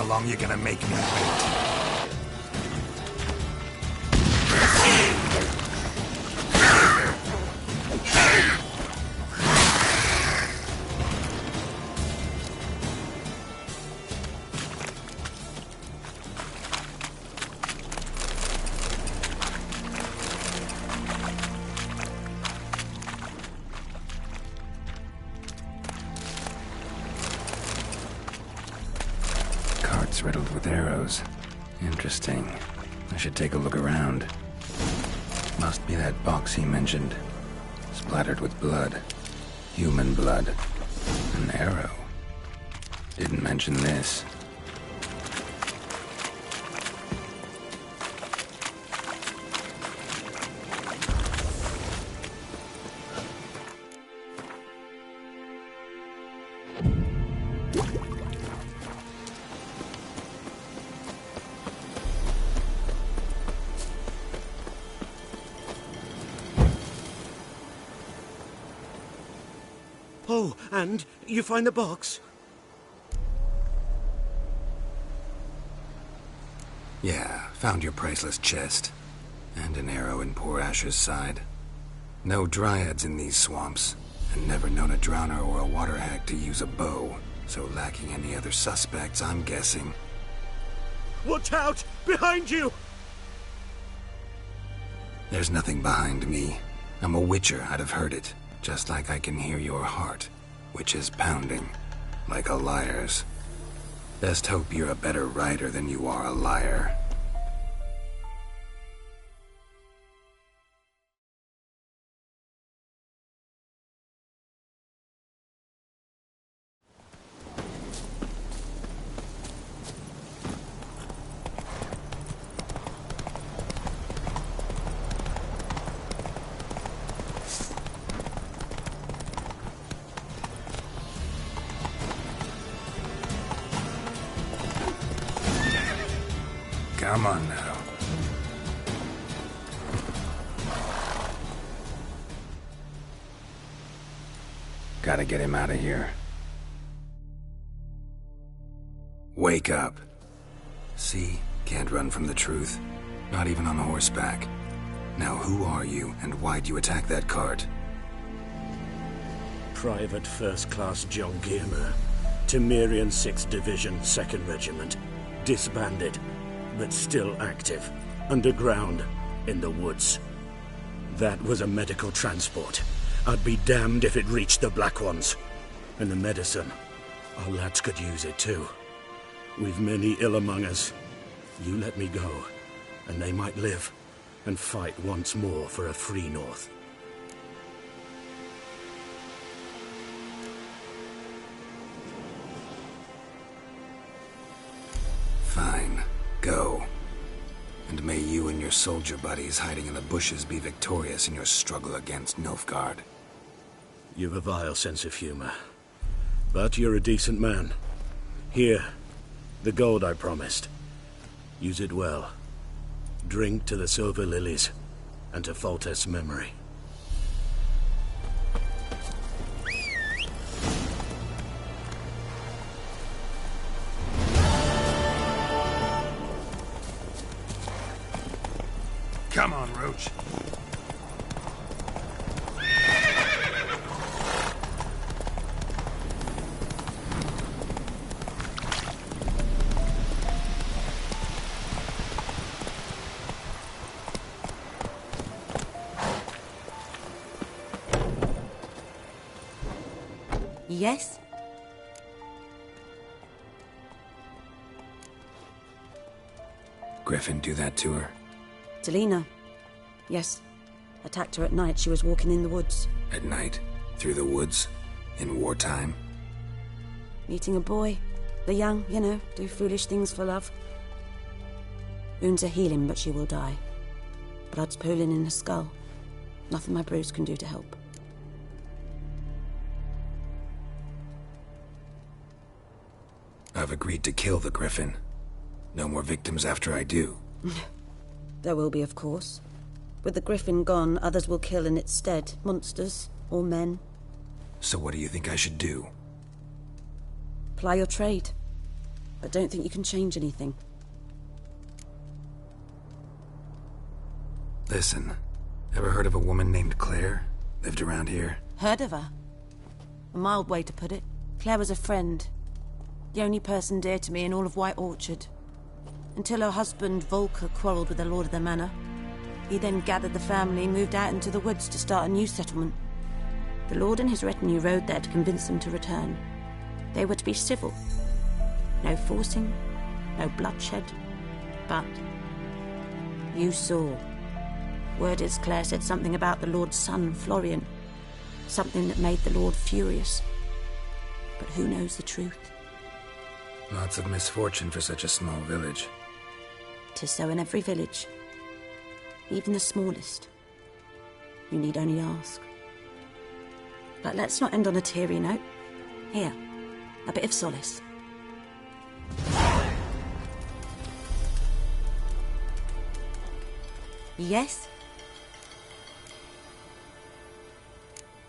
Speaker 1: How long you gonna make me wait? Riddled with arrows. Interesting. I should take a look around. Must be that box he mentioned. Splattered with blood. Human blood. An arrow. Didn't mention this.
Speaker 11: Oh, and you find the box?
Speaker 1: Yeah, found your priceless chest. And an arrow in poor Asher's side. No dryads in these swamps, and never known a drowner or a water hag to use a bow, so lacking any other suspects, I'm guessing.
Speaker 11: Watch out! Behind you!
Speaker 1: There's nothing behind me. I'm a witcher, I'd have heard it. Just like I can hear your heart, which is pounding, like a liar's. Best hope you're a better writer than you are a liar. Come on now. Gotta get him out of here. Wake up. See? Can't run from the truth. Not even on horseback. Now who are you, and why'd you attack that cart?
Speaker 17: Private First Class John Gilmer. Temerian 6th Division, 2nd Regiment. Disbanded, but still active. Underground, in the woods. That was a medical transport. I'd be damned if it reached the Black Ones. And the medicine. Our lads could use it too. We've many ill among us. You let me go, and they might live, and fight once more for a free North.
Speaker 1: Fine. Go. And may you and your soldier buddies hiding in the bushes be victorious in your struggle against Nilfgaard.
Speaker 17: You've a vile sense of humor. But you're a decent man. Here, the gold I promised. Use it well. Drink to the silver lilies, and to Foltest's memory.
Speaker 1: Come on, Roach.
Speaker 13: Yes?
Speaker 1: Griffin do that to her?
Speaker 13: Delina. Yes. Attacked her at night. She was walking in the woods.
Speaker 1: At night? Through the woods? In wartime?
Speaker 13: Meeting a boy. The young, you know, do foolish things for love. Wounds are healing, but she will die. Blood's pooling in her skull. Nothing my bruise can do to help.
Speaker 1: I've agreed to kill the Griffin. No more victims after I do.
Speaker 13: There will be, of course. With the Griffin gone, others will kill in its stead. Monsters, or men.
Speaker 1: So what do you think I should do?
Speaker 13: Ply your trade. but don't think you can change anything.
Speaker 1: Listen, ever heard of a woman named Claire? Lived around here?
Speaker 13: Heard of her? A mild way to put it. Claire was a friend. The only person dear to me in all of White Orchard. Until her husband, Volker, quarrelled with the lord of the manor. He then gathered the family and moved out into the woods to start a new settlement. The lord and his retinue rode there to convince them to return. They were to be civil. No forcing, no bloodshed. But you saw. Word is Claire said something about the lord's son, Florian. Something that made the lord furious. But who knows the truth?
Speaker 1: Lots of misfortune for such a small village.
Speaker 13: 'Tis so in every village. Even the smallest. You need only ask. But let's not end on a teary note. Here, a bit of solace. Yes?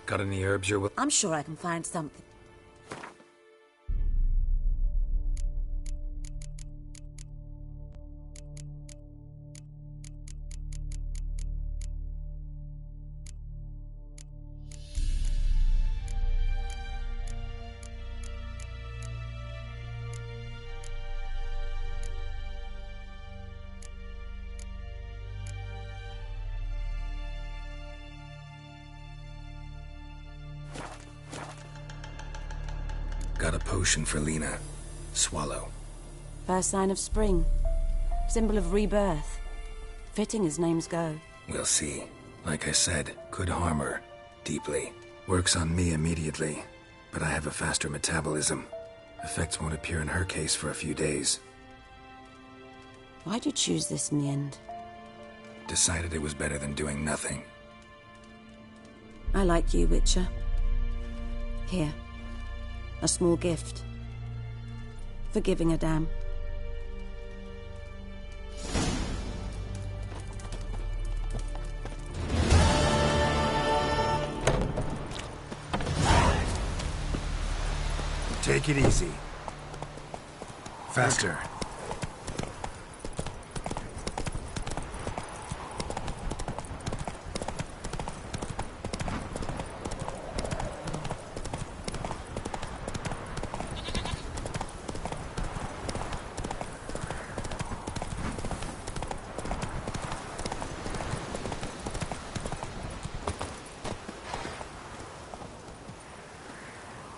Speaker 1: Got any herbs you're
Speaker 13: I'm sure I can find something.
Speaker 1: Got a potion for Lena. Swallow.
Speaker 13: First sign of spring. Symbol of rebirth. Fitting as names go.
Speaker 1: We'll see. Like I said, could harm her. Deeply. Works on me immediately. But I have a faster metabolism. Effects won't appear in her case for a few days.
Speaker 13: Why'd you choose this in the end?
Speaker 1: Decided it was better than doing nothing.
Speaker 13: I like you, Witcher. Here. A small gift. For giving a damn.
Speaker 1: Take it easy. Faster.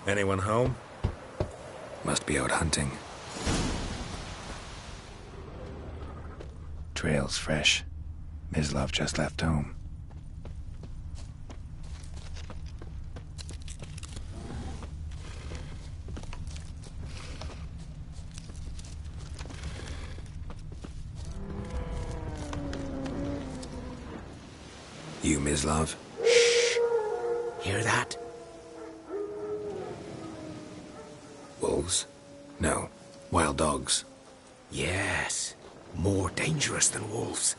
Speaker 1: Anyone home? Must be out hunting. Trail's fresh. Mislav just left home. You, Mislav?
Speaker 11: Shh! Hear that?
Speaker 1: Wolves? No. Wild dogs.
Speaker 11: Yes. More dangerous than wolves.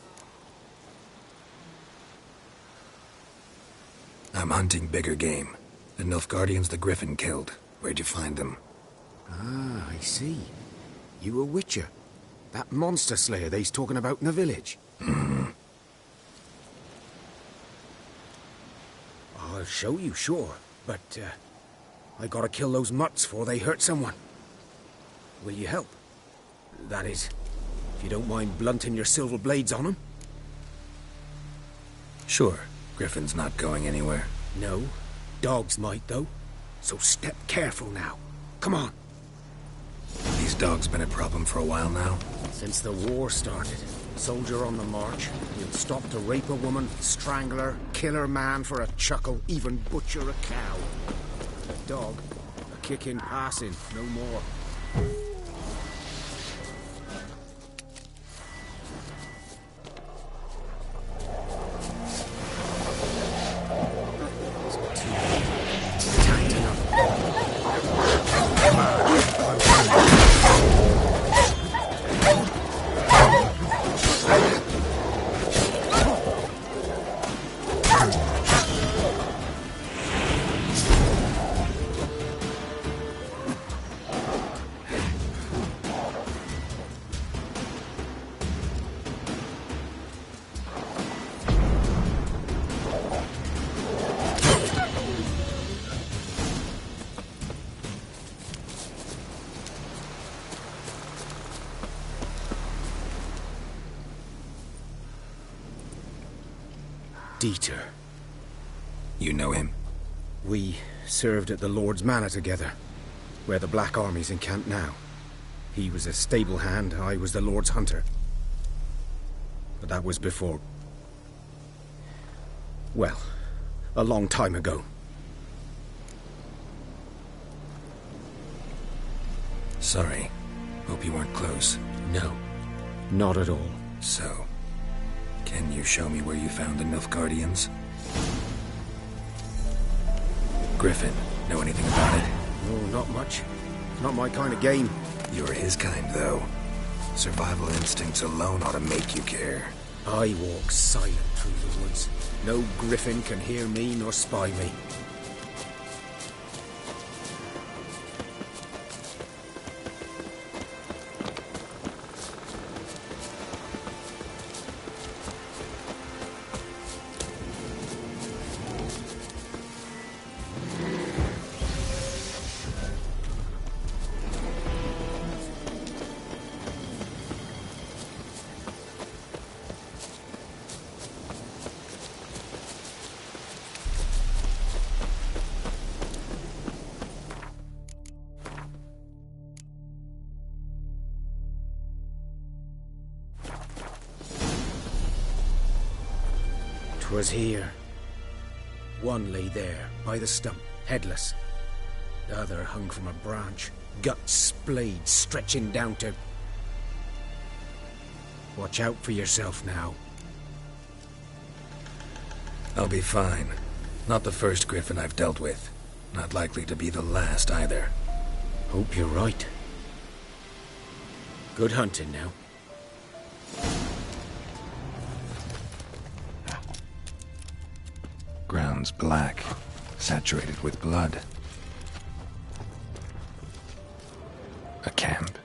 Speaker 1: I'm hunting bigger game. The Nilfgaardians the Griffin killed. Where'd you find them?
Speaker 18: Ah, I see. You a witcher. That monster slayer they's talking about in the village.
Speaker 1: Mm-hmm.
Speaker 18: I'll show you, sure. But, I gotta kill those mutts before they hurt someone. Will you help? That is, if you don't mind blunting your silver blades on them.
Speaker 1: Sure. Griffin's not going anywhere.
Speaker 18: No. Dogs might, though. So step careful now. Come on.
Speaker 1: These dogs been a problem for a while now?
Speaker 18: Since the war started. Soldier on the march. He'll stop to rape a woman, strangle her, kill her man for a chuckle, even butcher a cow. A dog. A kick in passing, no more. Dieter.
Speaker 1: You know him?
Speaker 18: We served at the Lord's Manor together, where the Black Army's encamped now. He was a stable hand, I was the Lord's hunter. But that was before... well, a long time ago.
Speaker 1: Sorry. Hope you weren't close.
Speaker 18: No, not at all.
Speaker 1: So, can you show me where you found the Nilfgaardians? Griffin, know anything about it?
Speaker 18: No, not much. It's not my kind of game.
Speaker 1: You're his kind, though. Survival instincts alone ought to make you care.
Speaker 18: I walk silent through the woods. No griffin can hear me nor spy me. Was here. One lay there, by the stump, headless. The other hung from a branch, guts splayed, stretching down to... Watch out for yourself now.
Speaker 1: I'll be fine. Not the first griffin I've dealt with. Not likely to be the last, either.
Speaker 18: Hope you're right. Good hunting now.
Speaker 1: Ground's black, saturated with blood. A camp.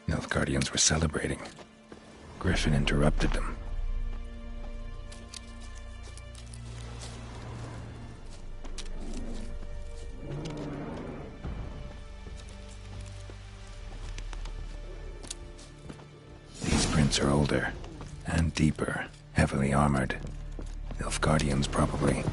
Speaker 1: Nilfgaardians were celebrating. Griffin interrupted them. These prints are older and deeper, heavily armored. Nilfgaardians, probably.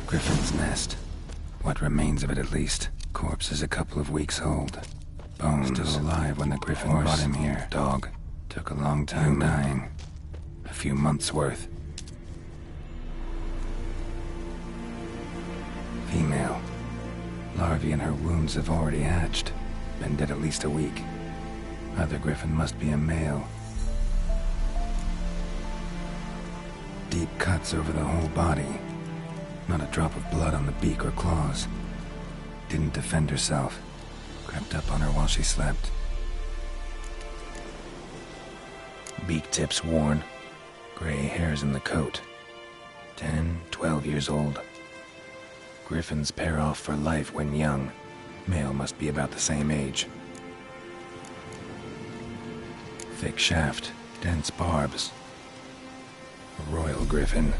Speaker 1: Griffin's nest. What remains of it, at least. Corpse is a couple of weeks old. Bones still alive when the Griffin brought him here. Dog. Took a long time dying. A few months' worth. Female. Larvae in her wounds have already hatched. Been dead at least a week. Other Griffin must be a male. Deep cuts over the whole body. Not a drop of blood on the beak or claws. Didn't defend herself. Crept up on her while she slept. Beak tips worn. Gray hairs in the coat. 10, 12 years old. Griffins pair off for life when young. Male must be about the same age. Thick shaft, dense barbs. A royal griffin.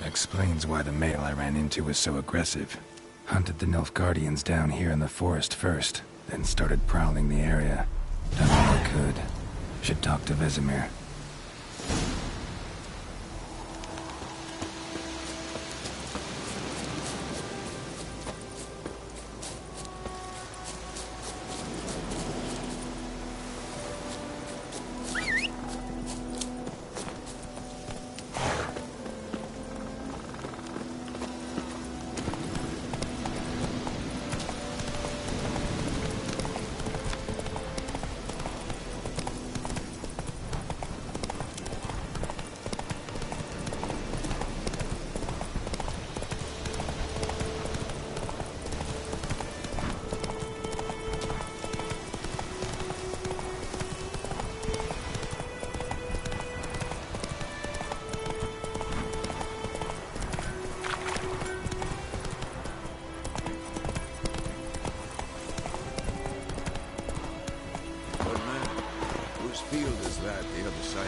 Speaker 1: Explains why the male I ran into was so aggressive. Hunted the Nilfgaardians down here in the forest first, then started prowling the area. Done all I could. Should talk to Vesemir.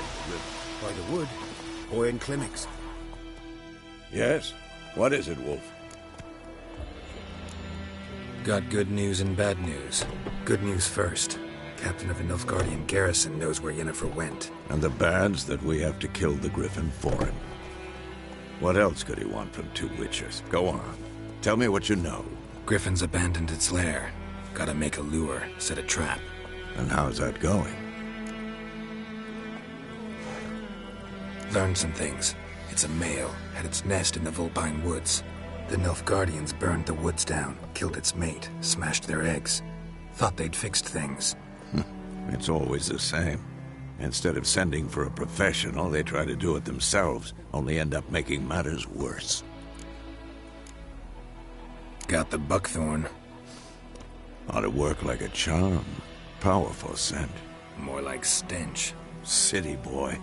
Speaker 3: of the river.
Speaker 18: By the wood, or in clinics.
Speaker 3: Yes? What is it, Wolf?
Speaker 1: Got good news and bad news. Good news first. Captain of the Nilfgaardian garrison knows where Yennefer went.
Speaker 3: And the bad's that we have to kill the Griffin for him. What else could he want from two witchers? Go on. Tell me what you know.
Speaker 1: Griffin's abandoned its lair. Gotta make a lure, set a trap.
Speaker 3: And how's that going?
Speaker 1: Learned some things. It's a male, had its nest in the Vulpine Woods. The Nilfgaardians burned the woods down, killed its mate, smashed their eggs. Thought they'd fixed things.
Speaker 3: It's always the same. Instead of sending for a professional, they try to do it themselves, only end up making matters worse.
Speaker 1: Got the buckthorn.
Speaker 3: Ought to work like a charm. Powerful scent.
Speaker 1: More like stench.
Speaker 3: City boy.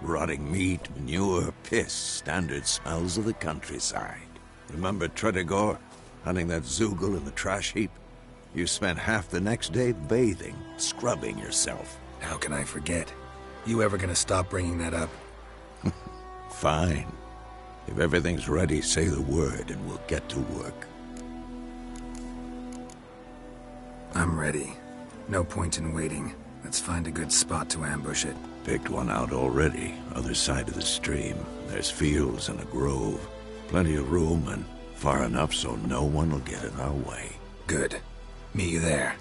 Speaker 3: Rotting meat, manure, piss, standard smells of the countryside. Remember Tredegor? Hunting that Zoogle in the trash heap? You spent half the next day bathing, scrubbing yourself.
Speaker 1: How can I forget? You ever gonna stop bringing that up?
Speaker 3: Fine. If everything's ready, say the word and we'll get to work.
Speaker 1: I'm ready. No point in waiting. Let's find a good spot to ambush it.
Speaker 3: Picked one out already, other side of the stream. There's fields and a grove. Plenty of room and far enough so no one will get in our way.
Speaker 1: Good. Meet you there.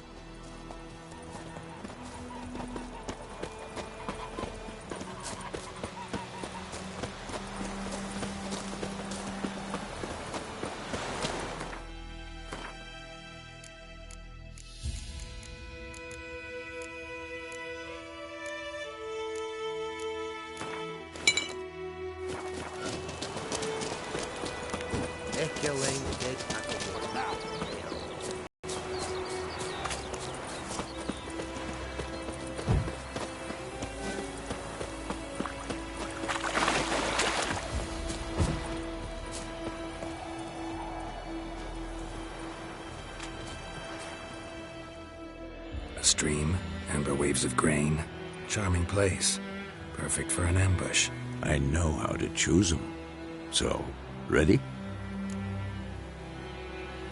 Speaker 1: A stream, amber waves of grain. Charming place. Perfect for an ambush.
Speaker 3: I know how to choose them. So, ready?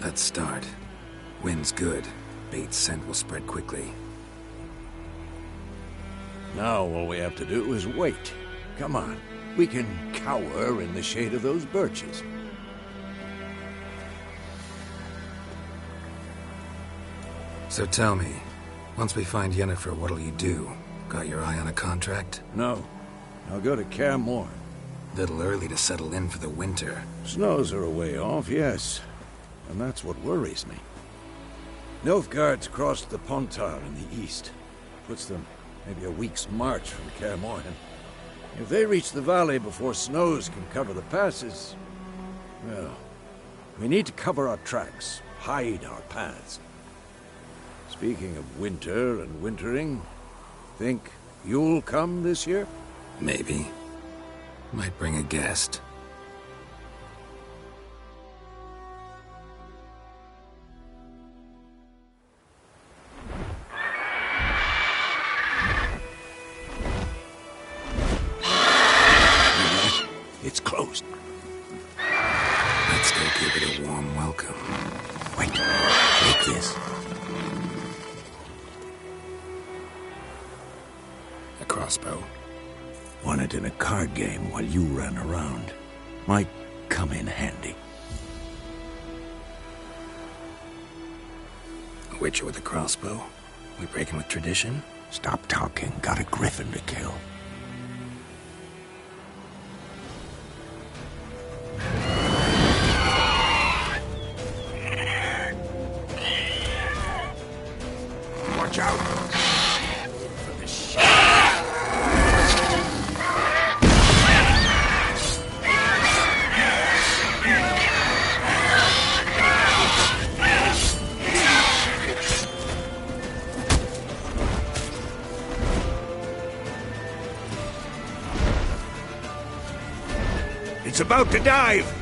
Speaker 1: Let's start. Wind's good. Bait's scent will spread quickly.
Speaker 3: Now all we have to do is wait. Come on. We can cower in the shade of those birches.
Speaker 1: So tell me, once we find Yennefer, what'll you do? Got your eye on a contract?
Speaker 3: No. I'll go to Kaer Morhen.
Speaker 1: Little early to settle in for the winter.
Speaker 3: Snows are a way off, yes. And that's what worries me. Nilfgaard's crossed the Pontar in the east. Puts them maybe a week's march from Kaer Morhen. If they reach the valley before snows can cover the passes, well, we need to cover our tracks, hide our paths. Speaking of winter and wintering, think you'll come this year?
Speaker 1: Maybe. Might bring a guest.
Speaker 3: It's closed.
Speaker 1: Let's go give it a warm welcome.
Speaker 3: Wait, take this.
Speaker 1: A crossbow.
Speaker 3: Won it in a card game while you ran around. Might come in handy.
Speaker 1: A witcher with a crossbow? We breaking with tradition?
Speaker 3: Stop talking. Got a griffin to kill. Watch out! For the shit. It's about to dive!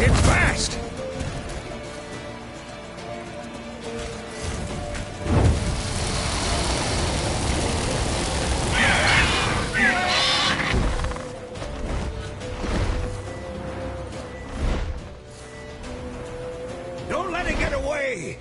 Speaker 6: It's fast!
Speaker 3: Don't let it get away!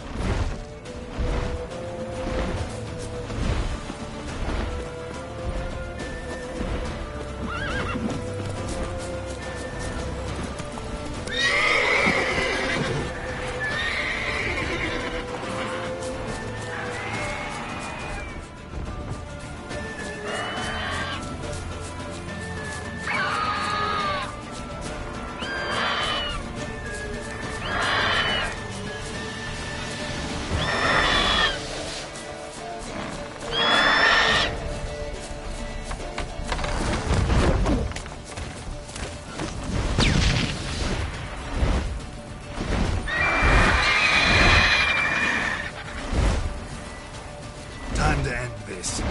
Speaker 1: Time to end this.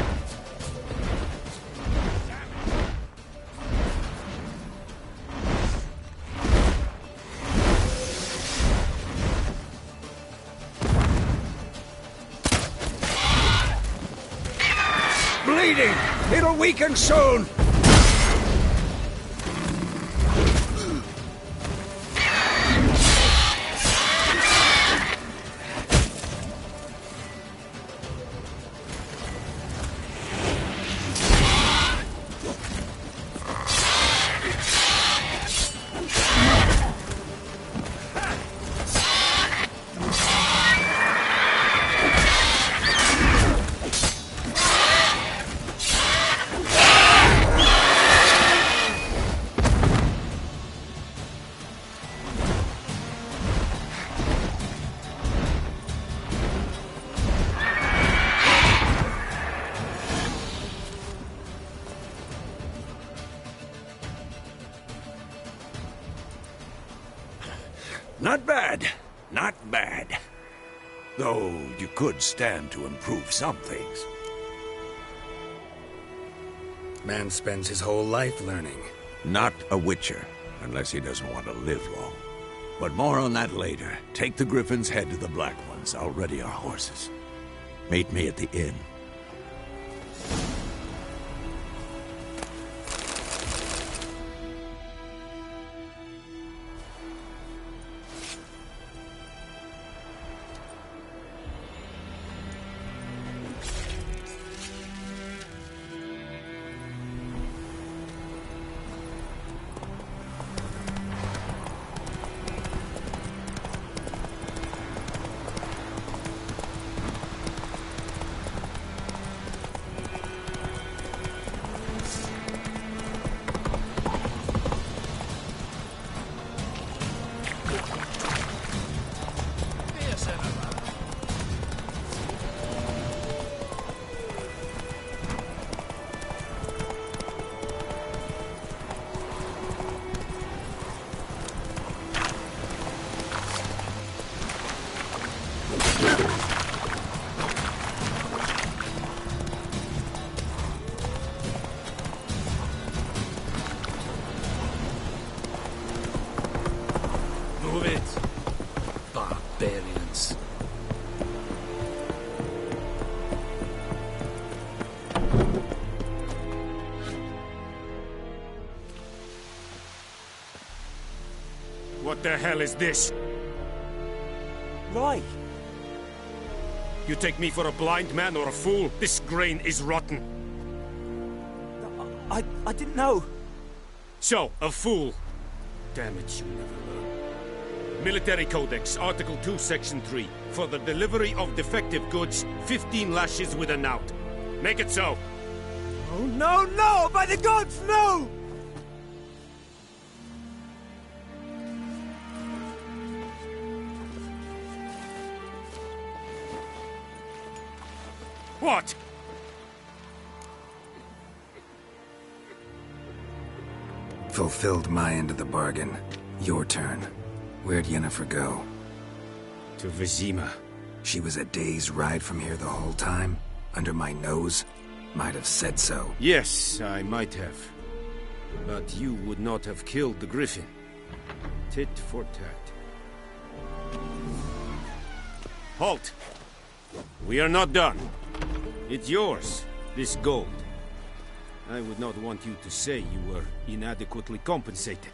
Speaker 3: Bleeding! It'll weaken soon! Not bad. Not bad. Though you could stand to improve some things.
Speaker 1: Man spends his whole life learning.
Speaker 3: Not a witcher, unless he doesn't want to live long. But more on that later. Take the Griffin's head to the Black Ones. I'll ready our horses. Meet me at the inn.
Speaker 14: Move it. Barbarians.
Speaker 6: What the hell is this?
Speaker 9: Right.
Speaker 6: You take me for a blind man or a fool? This grain is rotten.
Speaker 9: I didn't know.
Speaker 6: So, a fool. Damn it, you never learn. Military Codex, Article 2, Section 3. For the delivery of defective goods, 15 lashes with a knout. Make it so.
Speaker 9: Oh, no, no! By the gods, no!
Speaker 6: What?
Speaker 1: Fulfilled my end of the bargain. Your turn. Where'd Yennefer go?
Speaker 6: To Vizima.
Speaker 1: She was a day's ride from here the whole time? Under my nose? Might have said so.
Speaker 6: Yes, I might have. But you would not have killed the Griffin. Tit for tat. Halt! We are not done. It's yours, this gold. I would not want you to say you were inadequately compensated.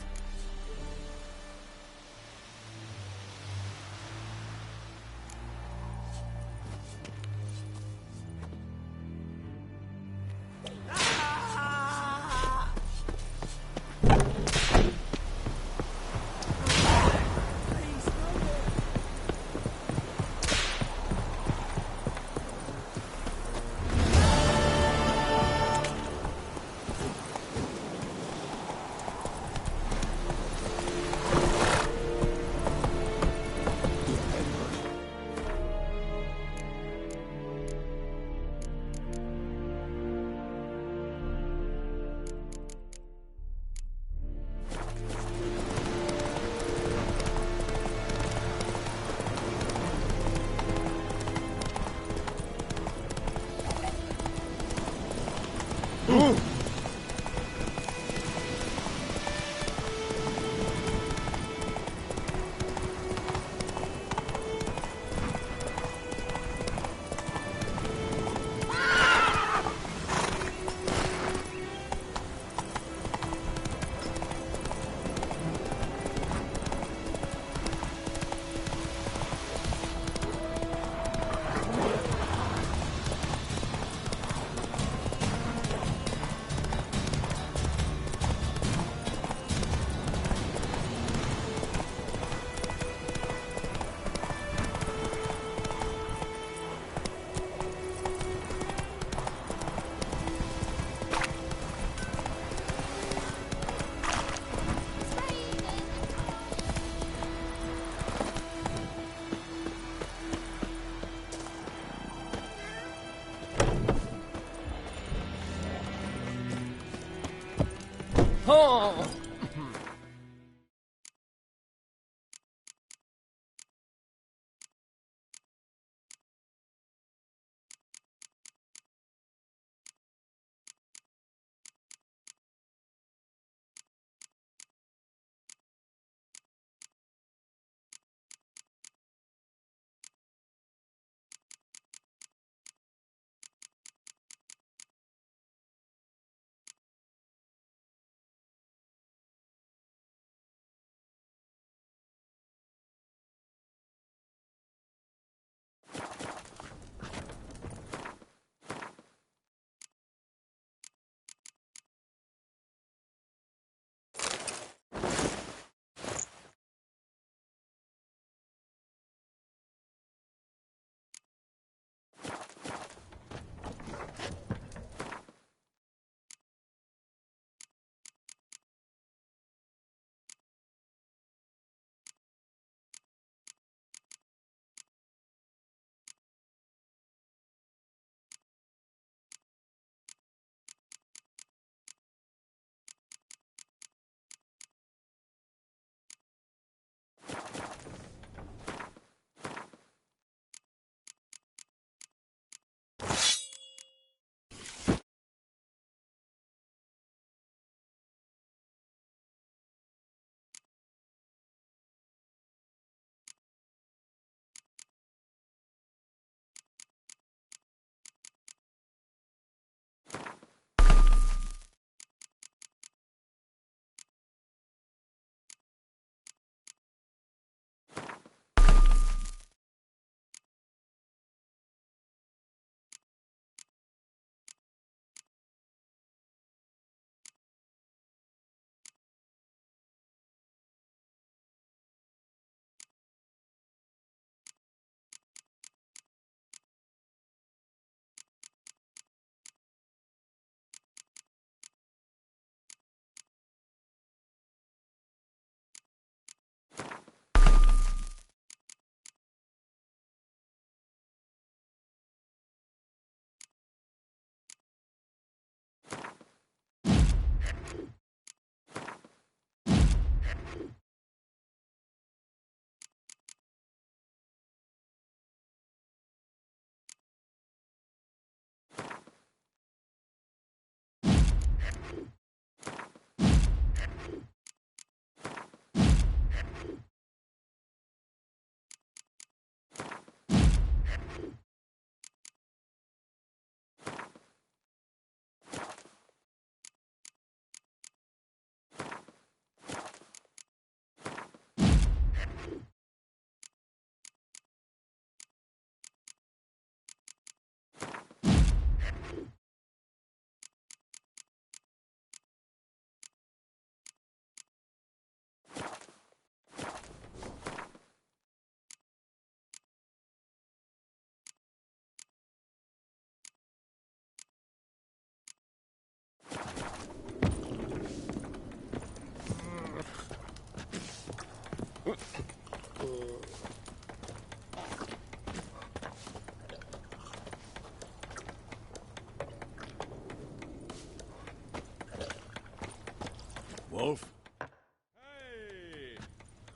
Speaker 15: Oh!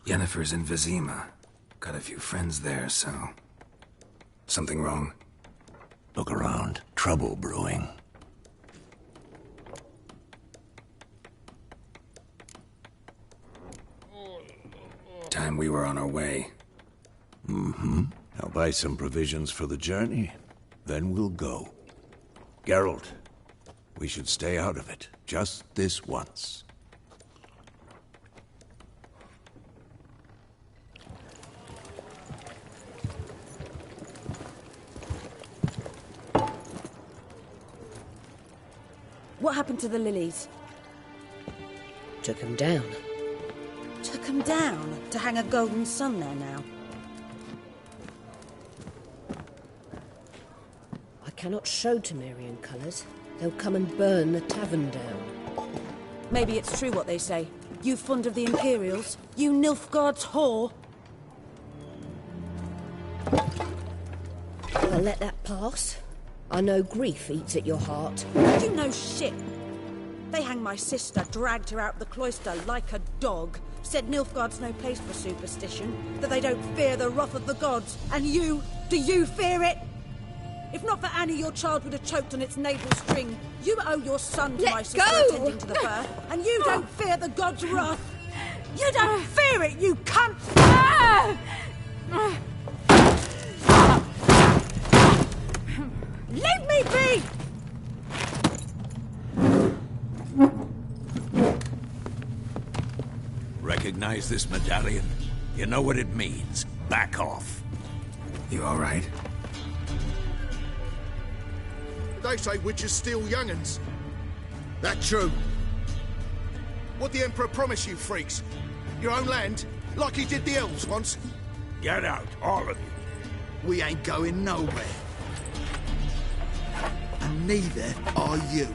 Speaker 1: Yennefer's in Vizima. Got a few friends there, so... Something wrong?
Speaker 11: Look around. Trouble brewing.
Speaker 1: Time we were on our way.
Speaker 3: Mm-hmm. I'll buy some provisions for the journey. Then we'll go. Geralt, we should stay out of it. Just this once.
Speaker 13: What happened to the lilies?
Speaker 8: Took them down.
Speaker 13: Took them down to hang a golden sun there now.
Speaker 8: I cannot show Temerian colours. They'll come and burn the tavern down.
Speaker 13: Maybe it's true what they say. You fond of the Imperials? You Nilfgaard's whore?
Speaker 8: I'll let that pass. I know grief eats at your heart.
Speaker 13: You know shit. They hanged my sister, dragged her out the cloister like a dog. Said Nilfgaard's no place for superstition, that they don't fear the wrath of the gods. And you, do you fear it? If not for Annie, your child would have choked on its navel string. You owe your son to my sister attending to the birth, and you don't fear the gods' wrath. You don't fear it, you cunt! Leave me be!
Speaker 3: Recognize this medallion? You know what it means. Back off.
Speaker 1: You all right?
Speaker 6: They say witches steal young'uns. That true? What the Emperor promise you, freaks? Your own land? Like he did the elves once?
Speaker 3: Get out, all of you.
Speaker 7: We ain't going nowhere. And neither are you.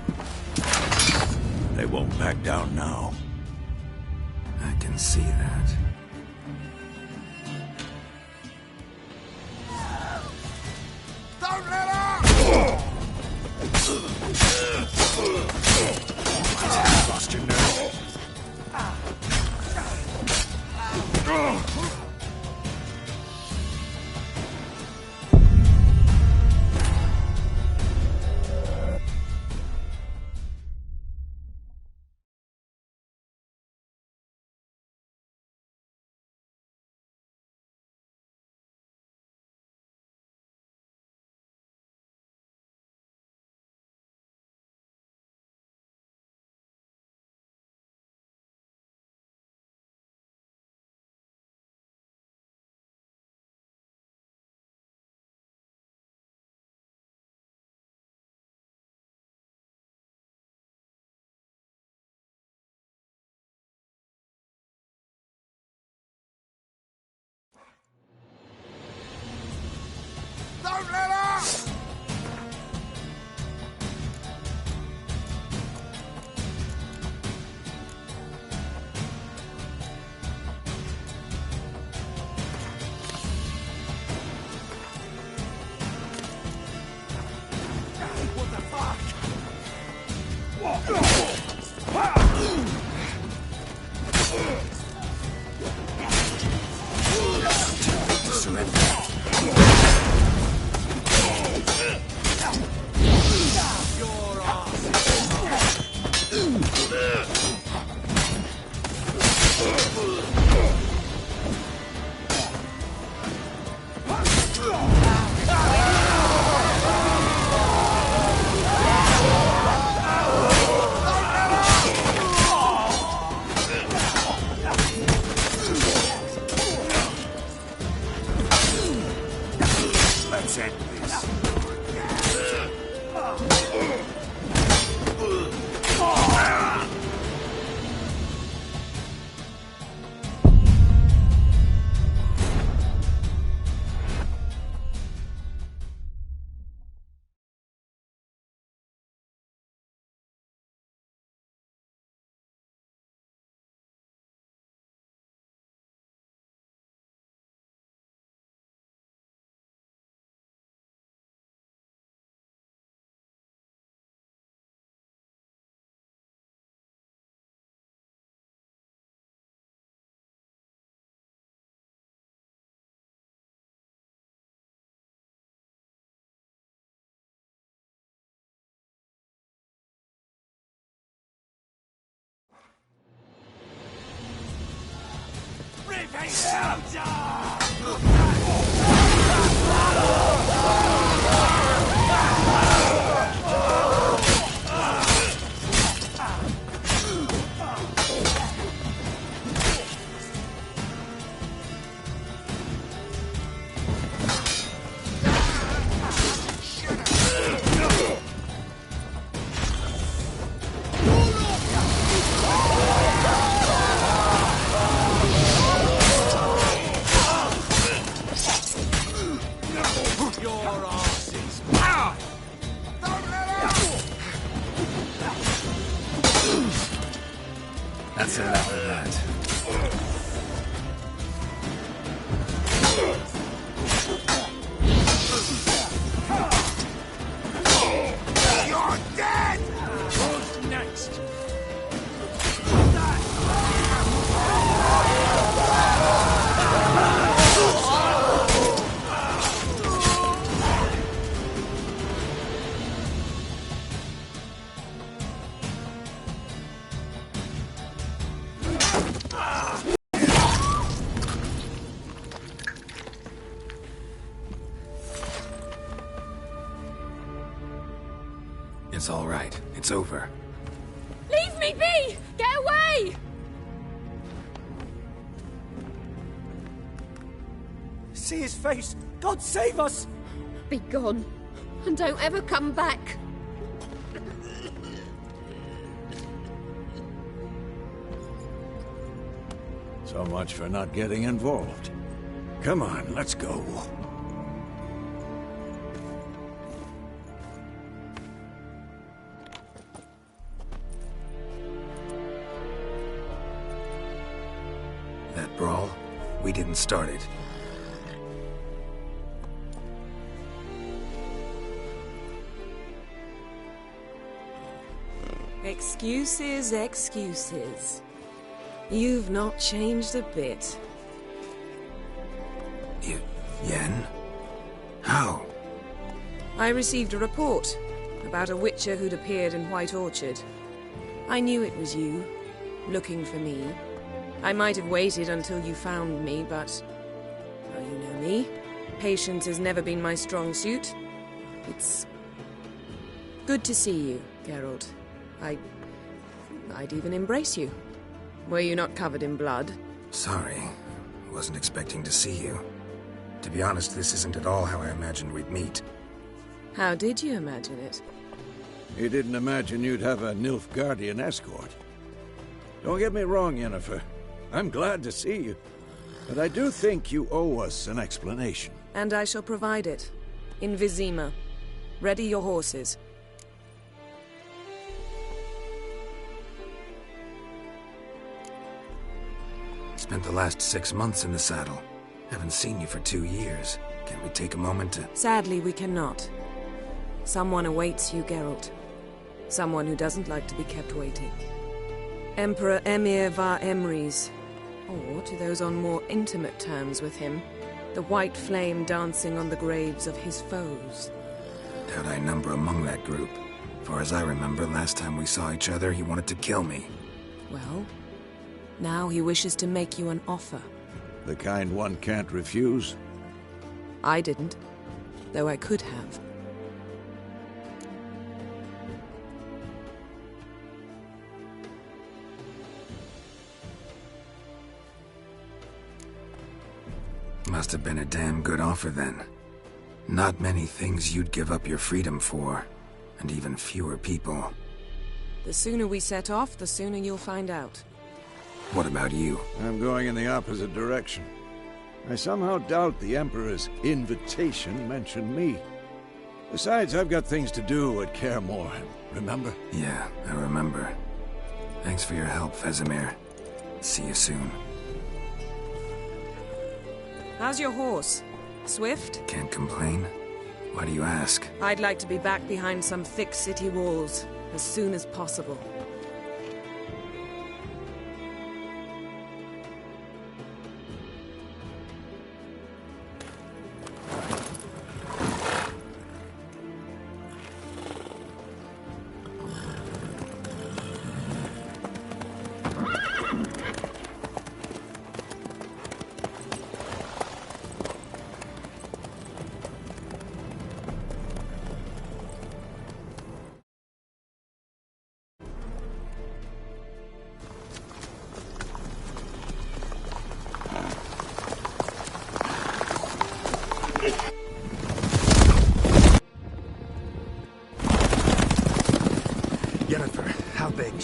Speaker 3: They won't back down now.
Speaker 1: I can see that.
Speaker 6: Don't let her!
Speaker 3: Lost your nerve.
Speaker 6: Don't let her!
Speaker 7: What the fuck?
Speaker 1: Let's end this. That's enough of that.
Speaker 6: You're dead! Who's next?
Speaker 1: It's all right. It's over.
Speaker 8: Leave me be! Get away!
Speaker 9: See his face! God save us!
Speaker 8: Be gone, and don't ever come back.
Speaker 3: So much for not getting involved. Come on, let's go.
Speaker 1: That brawl, we didn't start it.
Speaker 2: Excuses, excuses. You've not changed a bit.
Speaker 1: Yen? How?
Speaker 2: I received a report about a witcher who'd appeared in White Orchard. I knew it was you, looking for me. I might have waited until you found me, but... well, you know me. Patience has never been my strong suit. It's... good to see you, Geralt. I'd even embrace you. Were you not covered in blood?
Speaker 1: Sorry. Wasn't expecting to see you. To be honest, this isn't at all how I imagined we'd meet.
Speaker 2: How did you imagine it?
Speaker 3: You didn't imagine you'd have a Nilfgaardian escort. Don't get me wrong, Yennefer. I'm glad to see you. But I do think you owe us an explanation.
Speaker 2: And I shall provide it. In Vizima. Ready your horses.
Speaker 1: Spent the last 6 months in the saddle. Haven't seen you for 2 years. Can't we take a moment to...
Speaker 2: Sadly, we cannot. Someone awaits you, Geralt. Someone who doesn't like to be kept waiting. Emperor Emir var Emrys. Or, to those on more intimate terms with him, the white flame dancing on the graves of his foes.
Speaker 1: Doubt I number among that group. Far as I remember, last time we saw each other, he wanted to kill me.
Speaker 2: Well, now he wishes to make you an offer.
Speaker 3: The kind one can't refuse?
Speaker 2: I didn't, though I could have.
Speaker 1: Must have been a damn good offer then. Not many things you'd give up your freedom for, and even fewer people.
Speaker 2: The sooner we set off, the sooner you'll find out.
Speaker 1: What about you?
Speaker 3: I'm going in the opposite direction. I somehow doubt the Emperor's invitation mentioned me. Besides, I've got things to do at Kaer Morhen, remember?
Speaker 1: Yeah, I remember. Thanks for your help, Vesemir. See you soon.
Speaker 2: How's your horse? Swift?
Speaker 1: Can't complain. Why do you ask?
Speaker 2: I'd like to be back behind some thick city walls as soon as possible.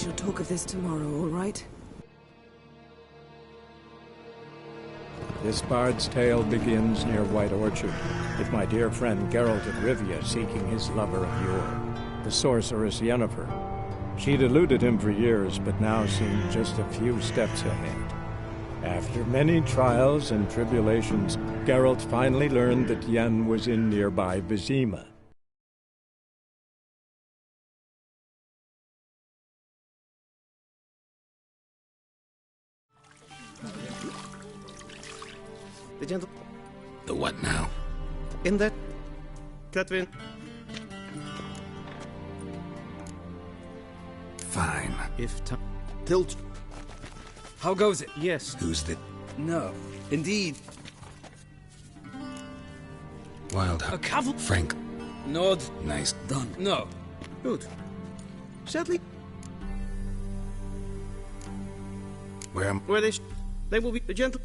Speaker 2: shall talk of this tomorrow, all right?
Speaker 19: This bard's tale begins near White Orchard, with my dear friend Geralt of Rivia seeking his lover of yore, the sorceress Yennefer. She'd eluded him for years, but now seemed just a few steps ahead. After many trials and tribulations, Geralt finally learned that Yen was in nearby Vizima.
Speaker 1: The what now?
Speaker 20: In that... Catherine.
Speaker 1: Fine.
Speaker 20: If time...
Speaker 1: Tilt.
Speaker 20: How goes it? Yes.
Speaker 1: Who's the...
Speaker 20: No. Indeed.
Speaker 1: Wild.
Speaker 20: A cavalry.
Speaker 1: Frank.
Speaker 20: Nod.
Speaker 1: Nice.
Speaker 20: Done. No. Good. Sadly...
Speaker 1: Where am...
Speaker 20: Where they will be... The gentle...